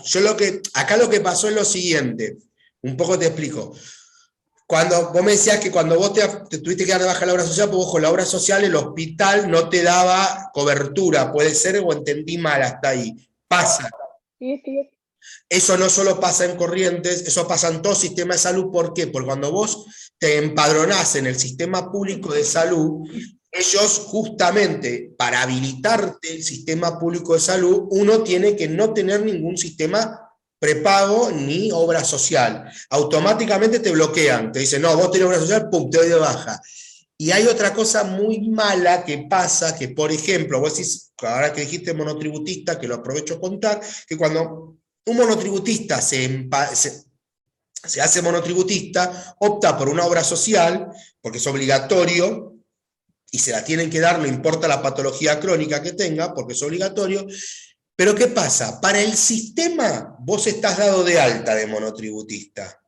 acá lo que pasó es lo siguiente, un poco te explico. Cuando vos me decías que cuando vos te tuviste que dar de baja la obra social, pues vos con la obra social el hospital no te daba cobertura, puede ser, o entendí mal hasta ahí. Pasa. Sí, sí. Eso no solo pasa en Corrientes, eso pasa en todo sistema de salud. ¿Por qué? Porque cuando vos te empadronás en el sistema público de salud, ellos justamente para habilitarte el sistema público de salud, uno tiene que no tener ningún sistema prepago ni obra social. Automáticamente te bloquean, te dicen, no, vos tenés obra social, pum, te doy de baja. Y hay otra cosa muy mala que pasa, que por ejemplo, vos decís, ahora que dijiste monotributista, que lo aprovecho a contar, que cuando un monotributista se hace monotributista, opta por una obra social, porque es obligatorio, y se la tienen que dar, no importa la patología crónica que tenga, porque es obligatorio. Pero ¿qué pasa? Para el sistema, vos estás dado de alta de monotributista.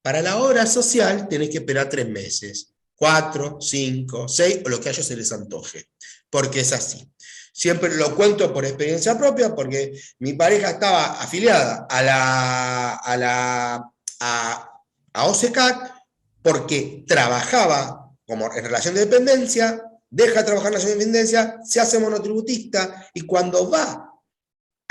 Para la obra social, tenés que esperar 3 meses, 4, 5, 6, o lo que a ellos se les antoje, porque es así. Siempre lo cuento por experiencia propia, porque mi pareja estaba afiliada a OCECAC, porque trabajaba como en relación de dependencia, deja de trabajar en relación de dependencia, se hace monotributista, y cuando va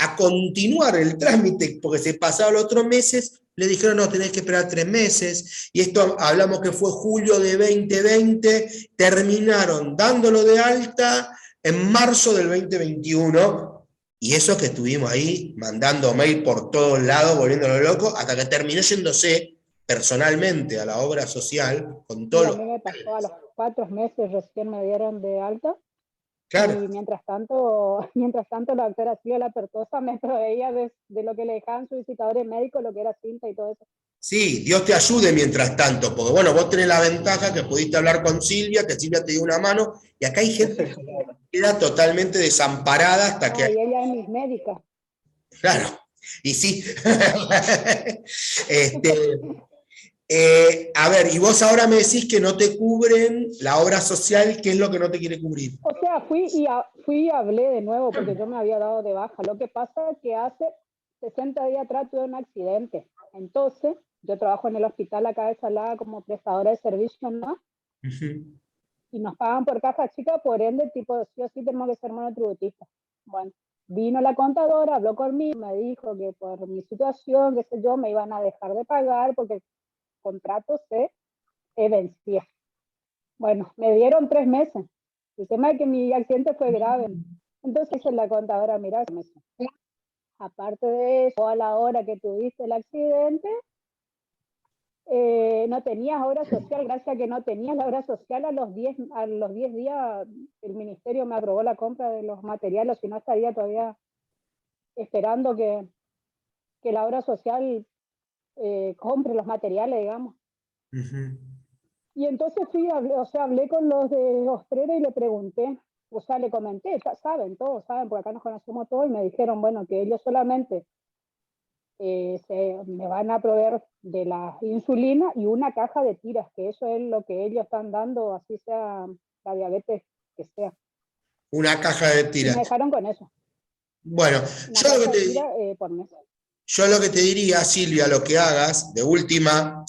a continuar el trámite, porque se pasaron los otros meses, le dijeron, no, tenés que esperar 3 meses, y esto hablamos que fue julio de 2020, terminaron dándolo de alta en marzo del 2021, y eso que estuvimos ahí mandando mail por todos lados, volviéndolo loco, hasta que terminó yéndose personalmente a la obra social con todo. A mí me pasó a los 4 meses recién me dieron de alta. Claro. Y mientras tanto la doctora Silvia Pertosa me proveía de lo que le dejaban sus visitadores médicos, lo que era cinta y todo eso. Sí, Dios te ayude mientras tanto, porque bueno, vos tenés la ventaja que pudiste hablar con Silvia, que Silvia te dio una mano, y acá hay gente que queda totalmente desamparada hasta que... Y ella es mi médica. Claro, y sí. A ver, y vos ahora me decís que no te cubren la obra social, ¿qué es lo que no te quiere cubrir? O sea, fui y hablé de nuevo, porque yo me había dado de baja. Lo que pasa es que hace 60 días atrás tuve un accidente. Entonces, yo trabajo en el hospital acá de Salada como prestadora de servicios, ¿no? Y nos pagan por caja chica, por ende, tipo, sí o sí tenemos que ser monotributistas. Bueno, vino la contadora, habló conmigo, me dijo que por mi situación, qué sé yo, me iban a dejar de pagar porque el contrato se vencía. Bueno, me dieron 3 meses. El tema es que mi accidente fue grave. Entonces dice la contadora, mira, aparte de eso, a la hora que tuviste el accidente, no tenías obra social. Gracias a que no tenías la obra social, a los 10 días el ministerio me aprobó la compra de los materiales, si no estaría todavía esperando que la obra social compre los materiales, digamos. Y entonces hablé con los de Ostrera y le pregunté, o sea, le comenté, todos saben, porque acá nos conocemos todos, y me dijeron, bueno, que ellos solamente me van a proveer de la insulina y una caja de tiras, que eso es lo que ellos están dando, así sea la diabetes que sea. Una caja de tiras. Y me dejaron con eso. Bueno, yo lo que te diría, Silvia, lo que hagas, de última,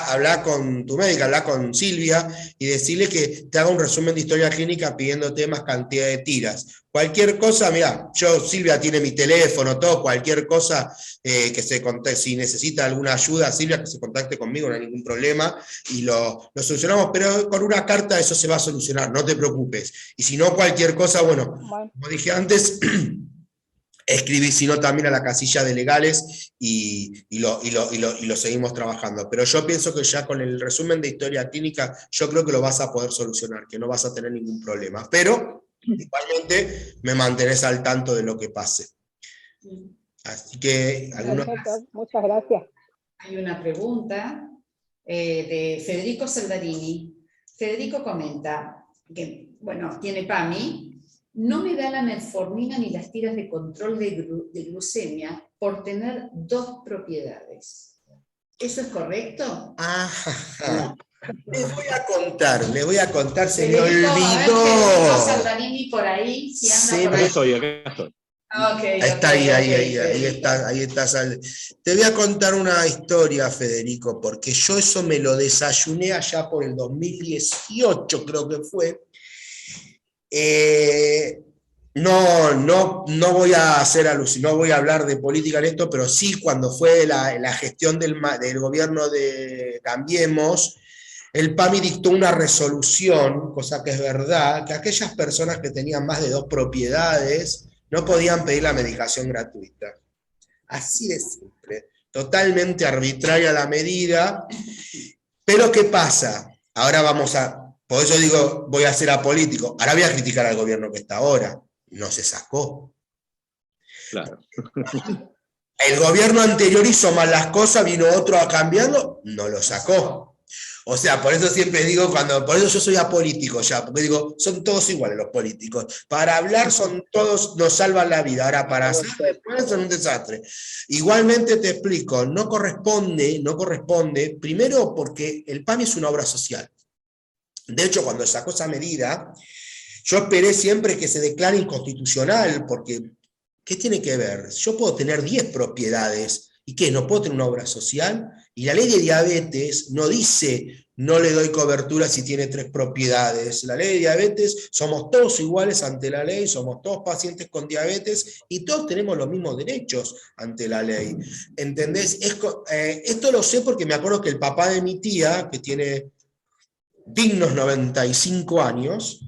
habla con tu médica, habla con Silvia y decirle que te haga un resumen de historia clínica pidiéndote más cantidad de tiras. Cualquier cosa, mira, Silvia tiene mi teléfono, todo, cualquier cosa que se contacte, si necesita alguna ayuda, Silvia, que se contacte conmigo, no hay ningún problema, y lo solucionamos, pero con una carta eso se va a solucionar, no te preocupes. Y si no, cualquier cosa, bueno, como dije antes, escribí, sino también a la casilla de legales y lo seguimos trabajando. Pero yo pienso que ya con el resumen de historia clínica, yo creo que lo vas a poder solucionar, que no vas a tener ningún problema. Pero igualmente me mantenés al tanto de lo que pase. Así que... Muchas gracias. Hay una pregunta de Federico Saldarini. Federico comenta que, bueno, tiene PAMI. No me da la metformina ni las tiras de control de glucemia por tener 2 propiedades. ¿Eso es correcto? Les voy a contar, se me Federico, a ver, Federico olvidó. Saldarini por ahí, si anda Se por me- ahí. Acá estoy. Ah, ok, Está ok, ahí, ok, ahí Federico. está. Te voy a contar una historia, Federico, porque yo eso me lo desayuné allá por el 2018, creo que fue. No voy a hacer alusión, no voy a hablar de política en esto, pero sí cuando fue la gestión del gobierno de Cambiemos, el PAMI dictó una resolución, cosa que es verdad, que aquellas personas que tenían más de 2 propiedades no podían pedir la medicación gratuita. Así de simple, totalmente arbitraria la medida, pero ¿qué pasa? Ahora por eso digo, voy a ser apolítico, ahora voy a criticar al gobierno que está ahora, no se sacó. Claro. El gobierno anterior hizo mal las cosas, vino otro a cambiarlo, no lo sacó. O sea, por eso siempre digo, por eso yo soy apolítico ya, porque digo, son todos iguales los políticos. Para hablar todos nos salvan la vida, ahora para hacer después son un desastre. Igualmente te explico, no corresponde, primero porque el PAMI es una obra social. De hecho, cuando sacó esa medida, yo esperé siempre que se declare inconstitucional, porque ¿qué tiene que ver? Yo puedo tener 10 propiedades, ¿y qué? ¿No puedo tener una obra social? Y la ley de diabetes no dice, no le doy cobertura si tiene 3 propiedades. La ley de diabetes, somos todos iguales ante la ley, somos todos pacientes con diabetes, y todos tenemos los mismos derechos ante la ley. ¿Entendés? Esto lo sé porque me acuerdo que el papá de mi tía, que tiene dignos 95 años,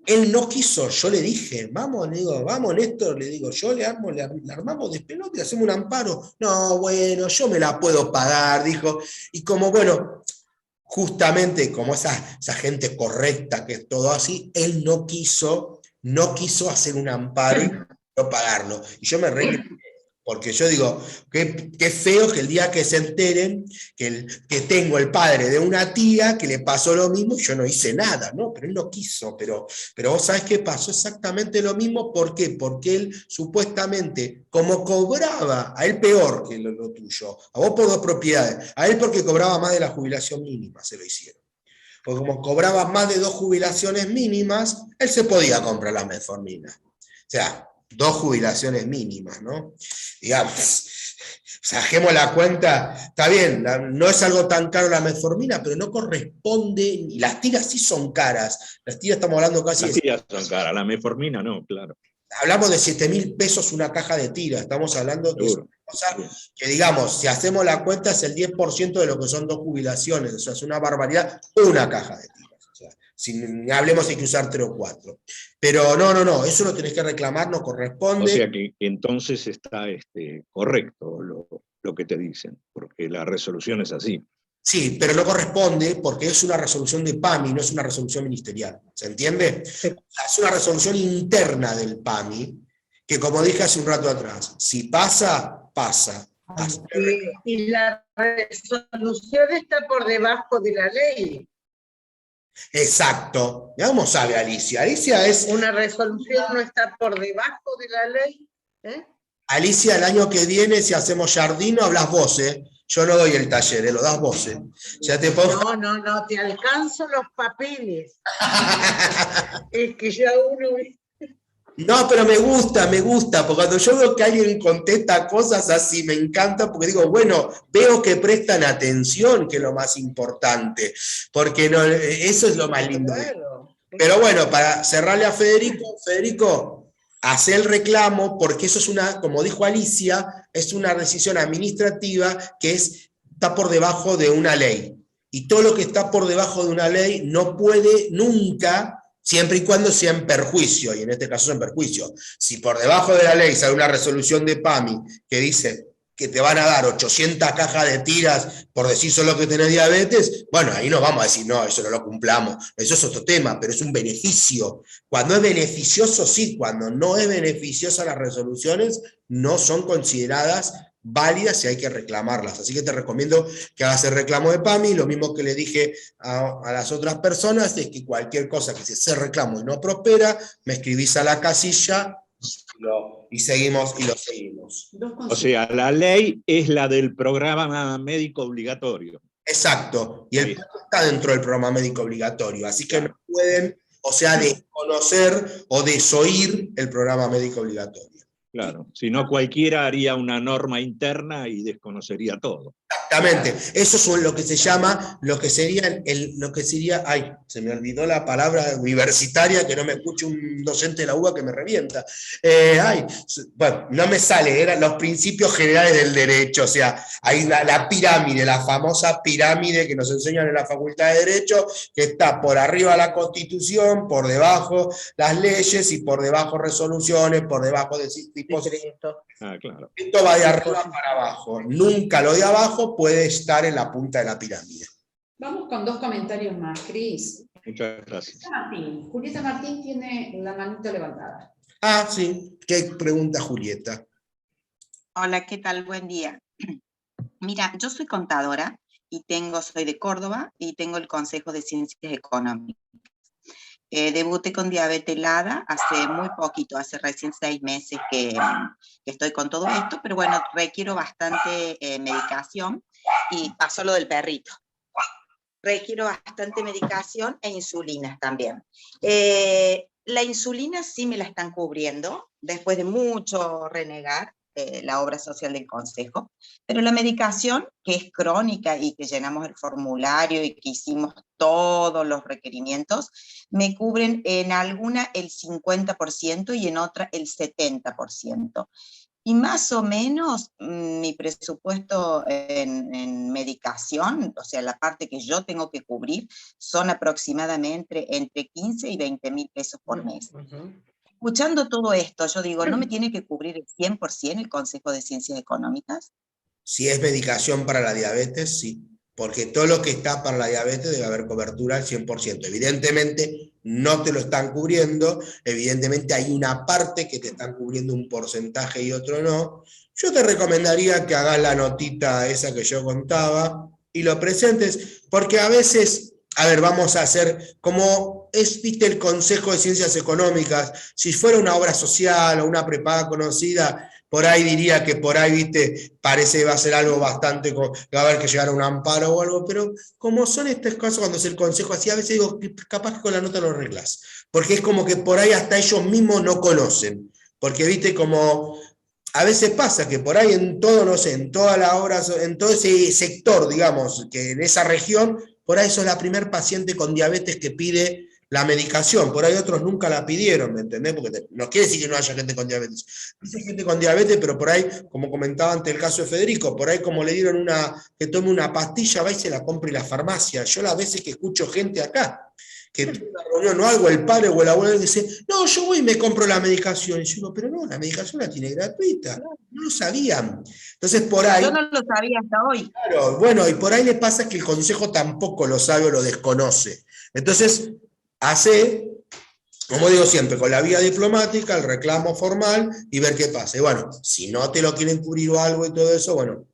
él no quiso, yo le dije, vamos Néstor, le digo, yo le armamos despelote y hacemos un amparo. No, bueno, yo me la puedo pagar, dijo, y como bueno, justamente como esa gente correcta que es todo así, él no quiso hacer un amparo y no pagarlo. Y yo me reí, porque yo digo, qué feo que el día que se enteren que tengo el padre de una tía que le pasó lo mismo y yo no hice nada, ¿no? Pero él no quiso, pero vos sabés que pasó exactamente lo mismo, ¿por qué? Porque él supuestamente, como cobraba, a él peor que lo tuyo, a vos por 2 propiedades, a él porque cobraba más de la jubilación mínima, se lo hicieron. Porque como cobraba más de 2 jubilaciones mínimas, él se podía comprar la metformina. O sea, 2 jubilaciones mínimas, ¿no? Digamos, saquemos la cuenta, está bien, no es algo tan caro la metformina, pero no corresponde, y las tiras sí son caras, las tiras estamos hablando casi Las tiras son caras, la metformina no, claro. Hablamos de 7.000 pesos una caja de tiras, estamos hablando de una cosa que, digamos, si hacemos la cuenta es el 10% de lo que son 2 jubilaciones, o sea, es una barbaridad, una caja de tiras. Hablemos hay que usar 3 o 4. Pero no, eso lo tenés que reclamar, no corresponde. O sea que entonces está correcto lo que te dicen, porque la resolución es así. Sí, pero no corresponde porque es una resolución de PAMI, no es una resolución ministerial. ¿Se entiende? Es una resolución interna del PAMI, que como dije hace un rato atrás, si pasa, pasa. Y la resolución está por debajo de la ley. Exacto. Ya ¿cómo sabe Alicia? Alicia es... Una resolución no está por debajo de la ley. Alicia, el año que viene, si hacemos Jardino, hablas vos, ¿eh? Yo no doy el taller, lo das vos, ¿eh? Ya te pongo... No, te alcanzo los papeles. Es que ya uno... No, pero me gusta, porque cuando yo veo que alguien contesta cosas así, me encanta, porque digo, bueno, veo que prestan atención, que es lo más importante, porque no, eso es lo más lindo. Claro. Pero bueno, para cerrarle a Federico, hace el reclamo, porque eso es como dijo Alicia, es una decisión administrativa que está por debajo de una ley. Y todo lo que está por debajo de una ley no puede nunca, siempre y cuando sea en perjuicio, y en este caso es en perjuicio. Si por debajo de la ley sale una resolución de PAMI que dice que te van a dar 800 cajas de tiras por decir solo que tenés diabetes, bueno, ahí nos vamos a decir, no, eso no lo cumplamos, eso es otro tema, pero es un beneficio. Cuando es beneficioso, sí, cuando no es beneficiosa las resoluciones, no son consideradas válidas y hay que reclamarlas. Así que te recomiendo que hagas el reclamo de PAMI, lo mismo que le dije a las otras personas, es que cualquier cosa que se reclamo y no prospera, me escribís a la casilla y seguimos y lo seguimos. O sea, la ley es la del programa médico obligatorio. Exacto, y el Sí. plazo está dentro del programa médico obligatorio, así que no pueden, o sea, desconocer o desoír el programa médico obligatorio. Claro, si no cualquiera haría una norma interna y desconocería todo. Exactamente, eso es lo que se llama, lo que sería, ay, se me olvidó la palabra universitaria, que no me escuche un docente de la UBA que me revienta. Bueno, no me sale, eran los principios generales del derecho, o sea, hay la pirámide, la famosa pirámide que nos enseñan en la Facultad de Derecho, que está por arriba la Constitución, por debajo las leyes y por debajo resoluciones, por debajo de disposiciones. Ah, claro. Esto va de arriba para abajo. Nunca lo de abajo puede estar en la punta de la pirámide. Vamos con 2 comentarios más, Cris. Muchas gracias. Julieta Martín tiene la manito levantada. Ah, sí. ¿Qué pregunta Julieta? Hola, ¿qué tal? Buen día. Mira, yo soy contadora y soy de Córdoba y tengo el Consejo de Ciencias Económicas. Debuté con diabetes LADA hace muy poquito, hace recién 6 meses que estoy con todo esto, pero bueno, requiero bastante medicación y pasó lo del perrito. Requiero bastante medicación e insulinas también. La insulina sí me la están cubriendo, después de mucho renegar la obra social del Consejo, pero la medicación, que es crónica y que llenamos el formulario y que hicimos todos los requerimientos, me cubren en alguna el 50% y en otra el 70%. Y más o menos mi presupuesto en medicación, o sea, la parte que yo tengo que cubrir, son aproximadamente entre 15 y 20 mil pesos por mes. Escuchando todo esto, yo digo, ¿no me tiene que cubrir el 100% el Consejo de Ciencias Económicas? Si es medicación para la diabetes, sí. Porque todo lo que está para la diabetes debe haber cobertura al 100%. Evidentemente no te lo están cubriendo, evidentemente hay una parte que te están cubriendo un porcentaje y otro no. Yo te recomendaría que hagas la notita esa que yo contaba y lo presentes, porque a veces, a ver, vamos a hacer como es, viste, el Consejo de Ciencias Económicas, si fuera una obra social o una prepaga conocida, por ahí diría que por ahí, viste, parece que va a ser algo bastante, que va a haber que llegar a un amparo o algo, pero como son estos casos cuando es el consejo así, a veces digo, capaz que con la nota lo arreglas, porque es como que por ahí hasta ellos mismos no conocen, porque viste como, a veces pasa que por ahí en todo, no sé, en toda la obra, en todo ese sector, digamos, que en esa región, por ahí sos la primer paciente con diabetes que pide la medicación, por ahí otros nunca la pidieron, ¿me entendés? Porque no quiere decir que no haya gente con diabetes. Hay gente con diabetes, pero por ahí, como comentaba antes el caso de Federico, por ahí como le dieron que tome una pastilla, va y se la compra en la farmacia. Yo las veces que escucho gente acá, que tiene una reunión o algo, el padre o el abuelo dice, no, yo voy y me compro la medicación. Y yo digo, pero no, la medicación la tiene gratuita. No lo sabían. Entonces por ahí... Yo no lo sabía hasta hoy. Claro, bueno, y por ahí le pasa que el consejo tampoco lo sabe o lo desconoce. Entonces, hace, como digo siempre, con la vía diplomática, el reclamo formal y ver qué pasa. Y bueno, si no te lo quieren cubrir o algo y todo eso, bueno,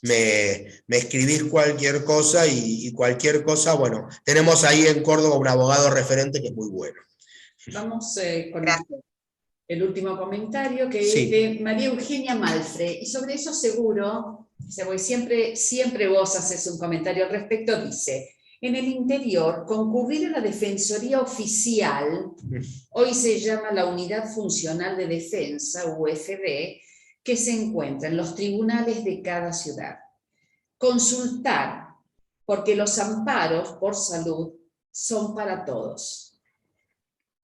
me escribís cualquier cosa y cualquier cosa, bueno, tenemos ahí en Córdoba un abogado referente que es muy bueno. Vamos con el último comentario, que Sí. es de María Eugenia Malfre, y sobre eso seguro, siempre vos haces un comentario al respecto, dice, en el interior, concurrir a la Defensoría Oficial, hoy se llama la Unidad Funcional de Defensa, UFD, que se encuentra en los tribunales de cada ciudad. Consultar, porque los amparos por salud son para todos,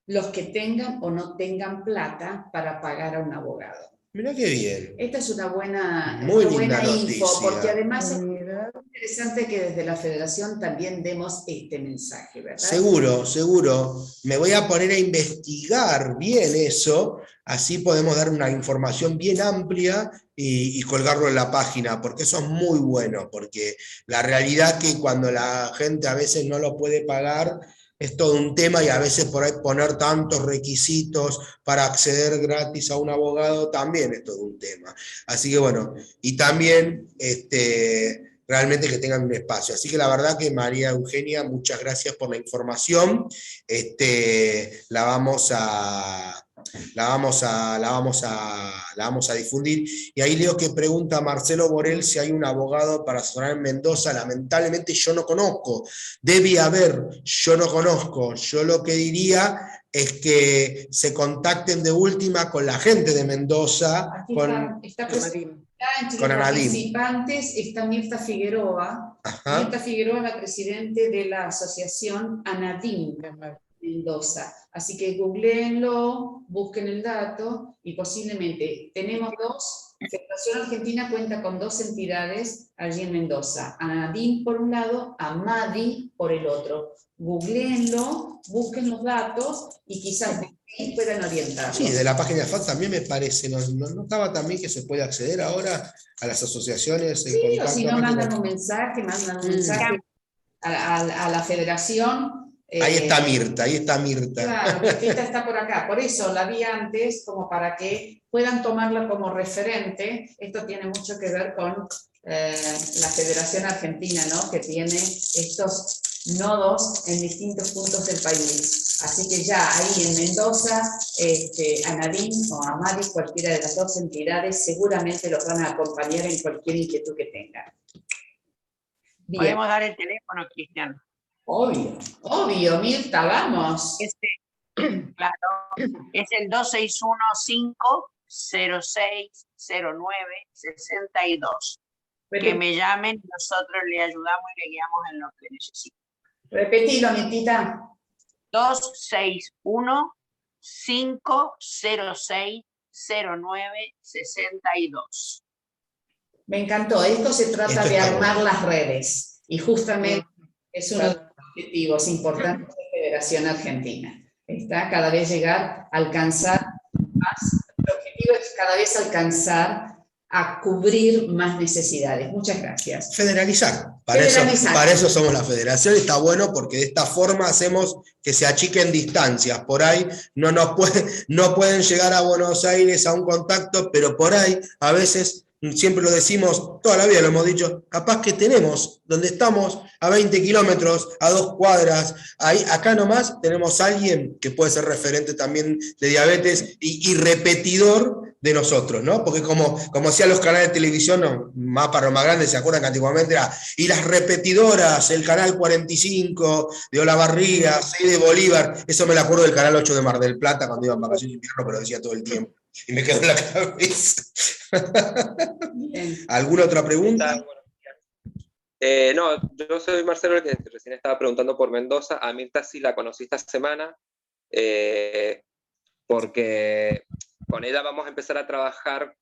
los que tengan o no tengan plata para pagar a un abogado. Mirá qué bien. Esta es una buena, Muy una linda buena info, noticia. porque además es interesante que desde la Federación también demos este mensaje, ¿verdad? Seguro, seguro. Me voy a poner a investigar bien eso, así podemos dar una información bien amplia y colgarlo en la página, porque eso es muy bueno, porque la realidad que cuando la gente a veces no lo puede pagar, es todo un tema y a veces por ahí poner tantos requisitos para acceder gratis a un abogado también es todo un tema. Así que bueno, y también realmente que tengan un espacio. Así que la verdad que María Eugenia, muchas gracias por la información. La vamos a la vamos a difundir. Y ahí leo que pregunta Marcelo Borel si hay un abogado para asesorar en Mendoza. Lamentablemente yo no conozco, debe haber, yo no conozco. Yo lo que diría es que se contacten de última con la gente de Mendoza, Está entre con los Anadim. participantes está Mirta Figueroa. Ajá. Mirta Figueroa es la presidente de la asociación Anadim Mendoza. Así que googleenlo, busquen el dato y posiblemente tenemos dos. Federación Argentina cuenta con dos entidades allí en Mendoza. Anadim por un lado, Amadi por el otro. Googleenlo, busquen los datos y quizás de ahí puedan orientarlos. Sí, de la página de FAT también me parece. ¿No estaba también que se puede acceder ahora a las asociaciones? Sí, o si no, mandan un mensaje a la federación. Ahí está Mirta, ahí está Mirta. Claro, Mirta está por acá. Por eso la vi antes, como para que puedan tomarla como referente. Esto tiene mucho que ver con la Federación Argentina, ¿no? Que tiene estos nodos en distintos puntos del país. Así que ya ahí en Mendoza, Anadim o Amadi, cualquiera de las dos entidades, seguramente los van a acompañar en cualquier inquietud que tengan. Bien. Podemos dar el teléfono, Cristian. Obvio, Mirta, vamos. Claro, es el 261-506-09-62. Que me llamen, nosotros le ayudamos y le guiamos en lo que necesiten. Repetilo, Mirtita. 261-506-09-62. Me encantó. Esto se trata de armar las redes. Y justamente es uno de los objetivos importantes de la Federación Argentina. Está cada vez llegar a alcanzar más. El objetivo es cada vez alcanzar a cubrir más necesidades. Muchas gracias. Federalizar. Para eso somos la federación. Está bueno porque de esta forma hacemos que se achiquen distancias. Por ahí no pueden llegar a Buenos Aires a un contacto, pero por ahí a veces, siempre lo decimos, toda la vida lo hemos dicho, capaz que tenemos, donde estamos, a 20 kilómetros, a 2 cuadras, ahí, acá nomás tenemos a alguien que puede ser referente también de diabetes y repetidor de nosotros, ¿no? Porque como hacían los canales de televisión, no, más para los más grandes, ¿se acuerdan que antiguamente era? Y las repetidoras, el canal 45 de Olavarría, 6 de Bolívar, eso me lo acuerdo del canal 8 de Mar del Plata cuando iba en vacaciones de invierno, pero lo decía todo el tiempo. Y me quedó en la cabeza. ¿Alguna otra pregunta? No, yo soy Marcelo, el que recién estaba preguntando por Mendoza. A Mirta sí la conocí esta semana, porque con ella vamos a empezar a trabajar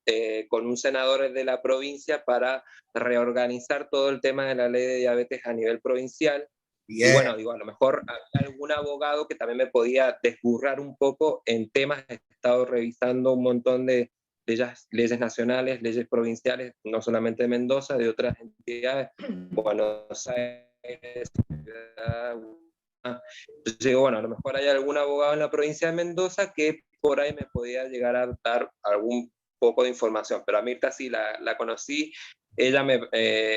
con un senador de la provincia para reorganizar todo el tema de la ley de diabetes a nivel provincial. Bien. Y bueno, digo, a lo mejor había algún abogado que también me podía desburrar un poco en temas. He estado revisando un montón de leyes nacionales, leyes provinciales, no solamente de Mendoza, de otras entidades, Buenos Aires, Entonces digo, bueno, a lo mejor hay algún abogado en la provincia de Mendoza que por ahí me podía llegar a dar algún poco de información, pero a Mirta sí la conocí. Ella me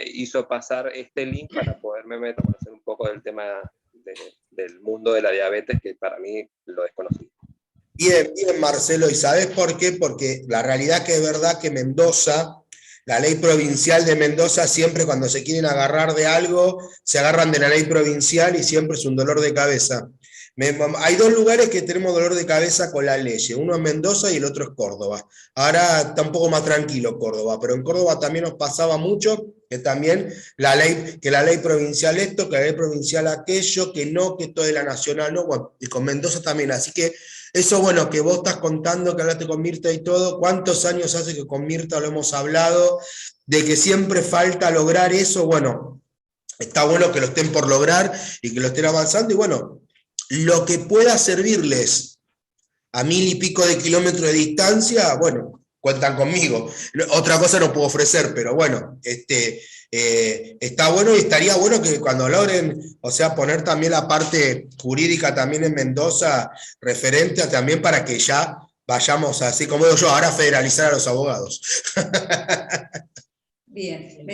hizo pasar este link para poderme conocer un poco del tema del mundo de la diabetes, que para mí lo desconocí. Bien, Marcelo, ¿y sabes por qué? Porque la realidad que es verdad que Mendoza, la ley provincial de Mendoza, siempre cuando se quieren agarrar de algo, se agarran de la ley provincial y siempre es un dolor de cabeza. Hay dos lugares que tenemos dolor de cabeza con la ley, uno es Mendoza y el otro es Córdoba. Ahora está un poco más tranquilo Córdoba, pero en Córdoba también nos pasaba mucho que también la ley provincial esto, que la ley provincial aquello, que esto de la nacional, no, bueno, y con Mendoza también, así que eso, bueno, que vos estás contando, que hablaste con Mirta y todo, ¿cuántos años hace que con Mirta lo hemos hablado? De que siempre falta lograr eso, bueno, está bueno que lo estén por lograr y que lo estén avanzando, y bueno, lo que pueda servirles a 1000 y pico de kilómetros de distancia, bueno, cuentan conmigo. Otra cosa no puedo ofrecer, pero bueno, está bueno y estaría bueno que cuando logren, o sea, poner también la parte jurídica también en Mendoza, referente también para que ya vayamos, así como digo yo, ahora a federalizar a los abogados. Bien,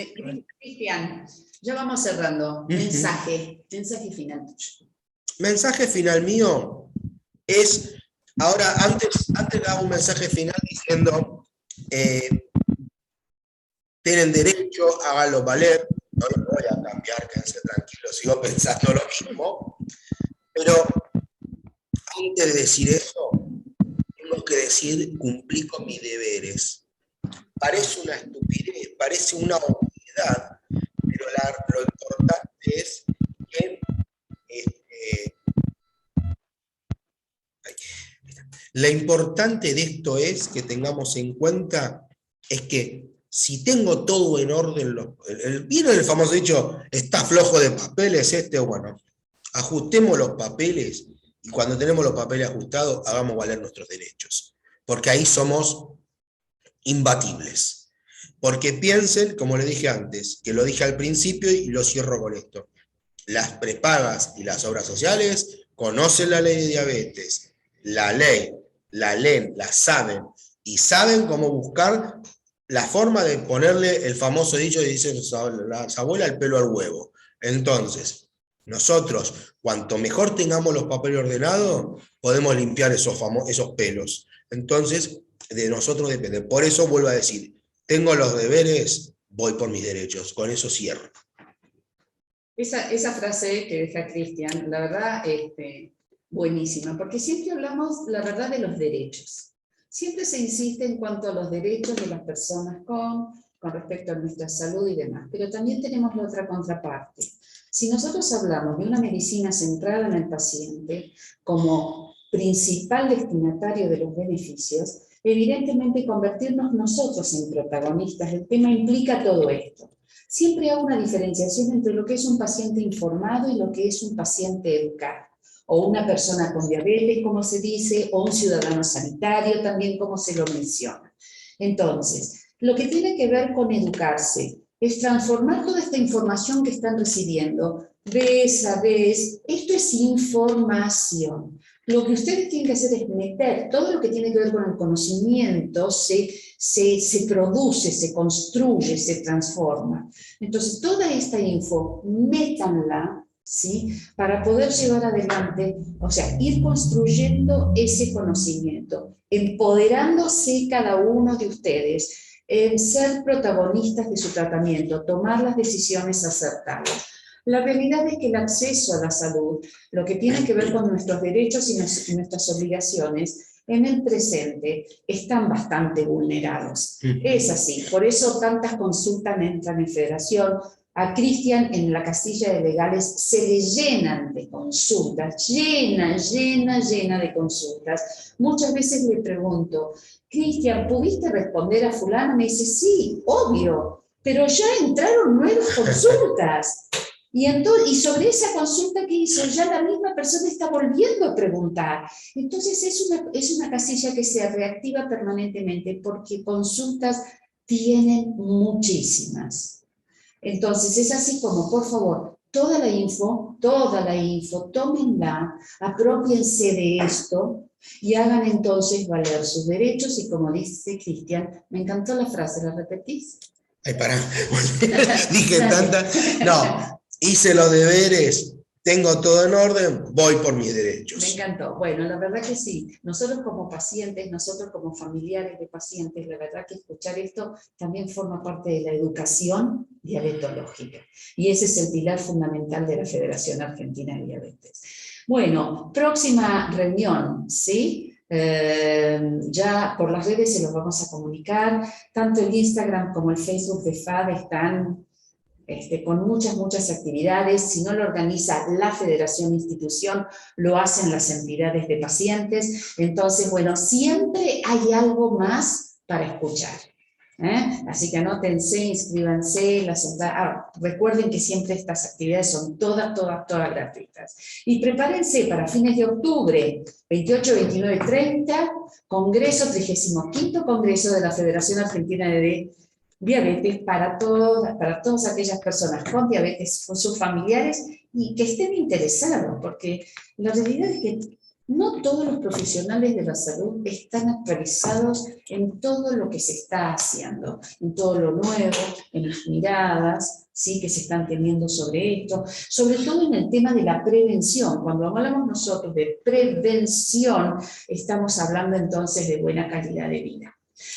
Cristian, ya vamos cerrando. Mensaje final. Mensaje final mío es Ahora, antes le hago un mensaje final diciendo, tienen derecho, háganlo valer, no lo voy a cambiar, quédense tranquilos, sigo pensando lo mismo, pero antes de decir eso, tengo que decir, cumplí con mis deberes. Parece una estupidez, parece una obviedad, pero lo importante es que lo importante de esto es que tengamos en cuenta es que si tengo todo en orden, ¿vieron el famoso dicho, está flojo de papeles bueno, ajustemos los papeles y cuando tenemos los papeles ajustados, hagamos valer nuestros derechos, porque ahí somos imbatibles. Porque piensen, como le dije antes, que lo dije al principio y lo cierro con esto, las prepagas y las obras sociales conocen la ley de diabetes, la ley, la leen, la saben, y saben cómo buscar la forma de ponerle el famoso dicho que dice la abuela, el pelo al huevo. Entonces, nosotros, cuanto mejor tengamos los papeles ordenados, podemos limpiar esos pelos. Entonces, de nosotros depende. Por eso vuelvo a decir, tengo los deberes, voy por mis derechos. Con eso cierro. Esa frase que deja Cristian, la verdad, buenísima, porque siempre hablamos, la verdad, de los derechos. Siempre se insiste en cuanto a los derechos de las personas con respecto a nuestra salud y demás, pero también tenemos la otra contraparte. Si nosotros hablamos de una medicina centrada en el paciente como principal destinatario de los beneficios, evidentemente convertirnos nosotros en protagonistas del tema implica todo esto. Siempre hay una diferenciación entre lo que es un paciente informado y lo que es un paciente educado, o una persona con diabetes, como se dice, o un ciudadano sanitario, también como se lo menciona. Entonces, lo que tiene que ver con educarse es transformar toda esta información que están recibiendo vez a vez. Esto es información. Lo que ustedes tienen que hacer es meter todo lo que tiene que ver con el conocimiento, se produce, se construye, se transforma. Entonces, toda esta info, métanla, ¿sí? Para poder llevar adelante, o sea, ir construyendo ese conocimiento, empoderándose cada uno de ustedes, en ser protagonistas de su tratamiento, tomar las decisiones acertadas. La realidad es que el acceso a la salud, lo que tiene que ver con nuestros derechos y nuestras obligaciones, en el presente están bastante vulnerados. Es así, por eso tantas consultas entran en Federación. A Cristian en la casilla de legales se le llenan de consultas, llena de consultas. Muchas veces le pregunto, Cristian, ¿pudiste responder a fulano? Me dice, sí, obvio, pero ya entraron nuevas consultas. Y sobre esa consulta que hizo, ya la misma persona está volviendo a preguntar. Entonces es una casilla que se reactiva permanentemente porque consultas tienen muchísimas. Entonces es así como, por favor, toda la info, tómenla, apropiense de esto y hagan entonces valer sus derechos. Y como dice Cristian, me encantó la frase, ¿la repetís? Ay, pará, dije tanta. No, hice los deberes, tengo todo en orden, voy por mis derechos. Me encantó. Bueno, la verdad que sí. Nosotros como pacientes, nosotros como familiares de pacientes, la verdad que escuchar esto también forma parte de la educación diabetológica. Y ese es el pilar fundamental de la Federación Argentina de Diabetes. Bueno, próxima reunión, ¿sí? Ya por las redes se los vamos a comunicar. Tanto el Instagram como el Facebook de FAD están con muchas actividades. Si no lo organiza la Federación Institución, lo hacen las entidades de pacientes. Entonces, bueno, siempre hay algo más para escuchar. Así que anótense, inscríbanse. Recuerden que siempre estas actividades son todas gratuitas. Y prepárense para fines de octubre, 28, 29 y 30, Congreso, 35º Congreso de la Federación Argentina de Diabetes para todas aquellas personas con diabetes, con sus familiares y que estén interesados, porque la realidad es que No todos los profesionales de la salud están actualizados en todo lo que se está haciendo, en todo lo nuevo, en las miradas, ¿sí?, que se están teniendo sobre esto, sobre todo en el tema de la prevención. Cuando hablamos nosotros de prevención, estamos hablando entonces de buena calidad de vida.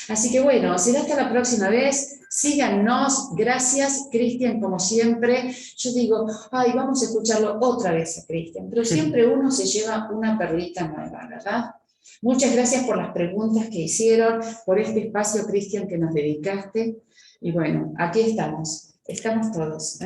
Así que bueno, será hasta la próxima vez. Síganos. Gracias, Cristian, como siempre. Yo digo, ay, vamos a escucharlo otra vez a Cristian, pero siempre uno se lleva una perlita nueva, ¿verdad? Muchas gracias por las preguntas que hicieron, por este espacio, Cristian, que nos dedicaste. Y bueno, aquí estamos todos,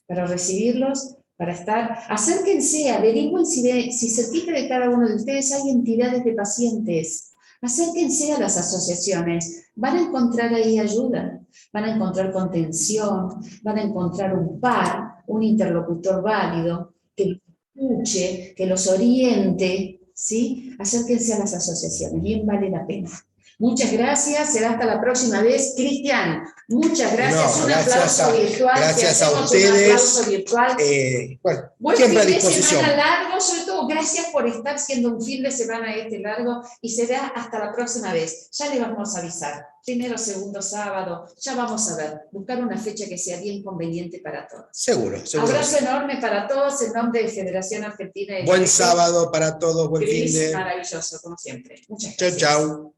para recibirlos, para estar. Acérquense, averigüen si cerquita de cada uno de ustedes hay entidades de pacientes. Acérquense a las asociaciones, van a encontrar ahí ayuda, van a encontrar contención, van a encontrar un par, un interlocutor válido, que los escuche, que los oriente, ¿sí? Acérquense a las asociaciones, bien vale la pena. Muchas gracias, será hasta la próxima vez. Cristian, muchas gracias. No, un aplauso virtual. Gracias a ustedes. Un aplauso virtual. Bueno, siempre a disposición. Buen fin de semana largo, sobre todo gracias por estar siendo un fin de semana largo y será hasta la próxima vez. Ya le vamos a avisar. Primero, segundo sábado, ya vamos a ver. Buscar una fecha que sea bien conveniente para todos. Seguro. Abrazo enorme para todos en nombre de Federación Argentina de Buen sábado para todos, buen fin de. Maravilloso, como siempre. Muchas Chau, gracias. chau.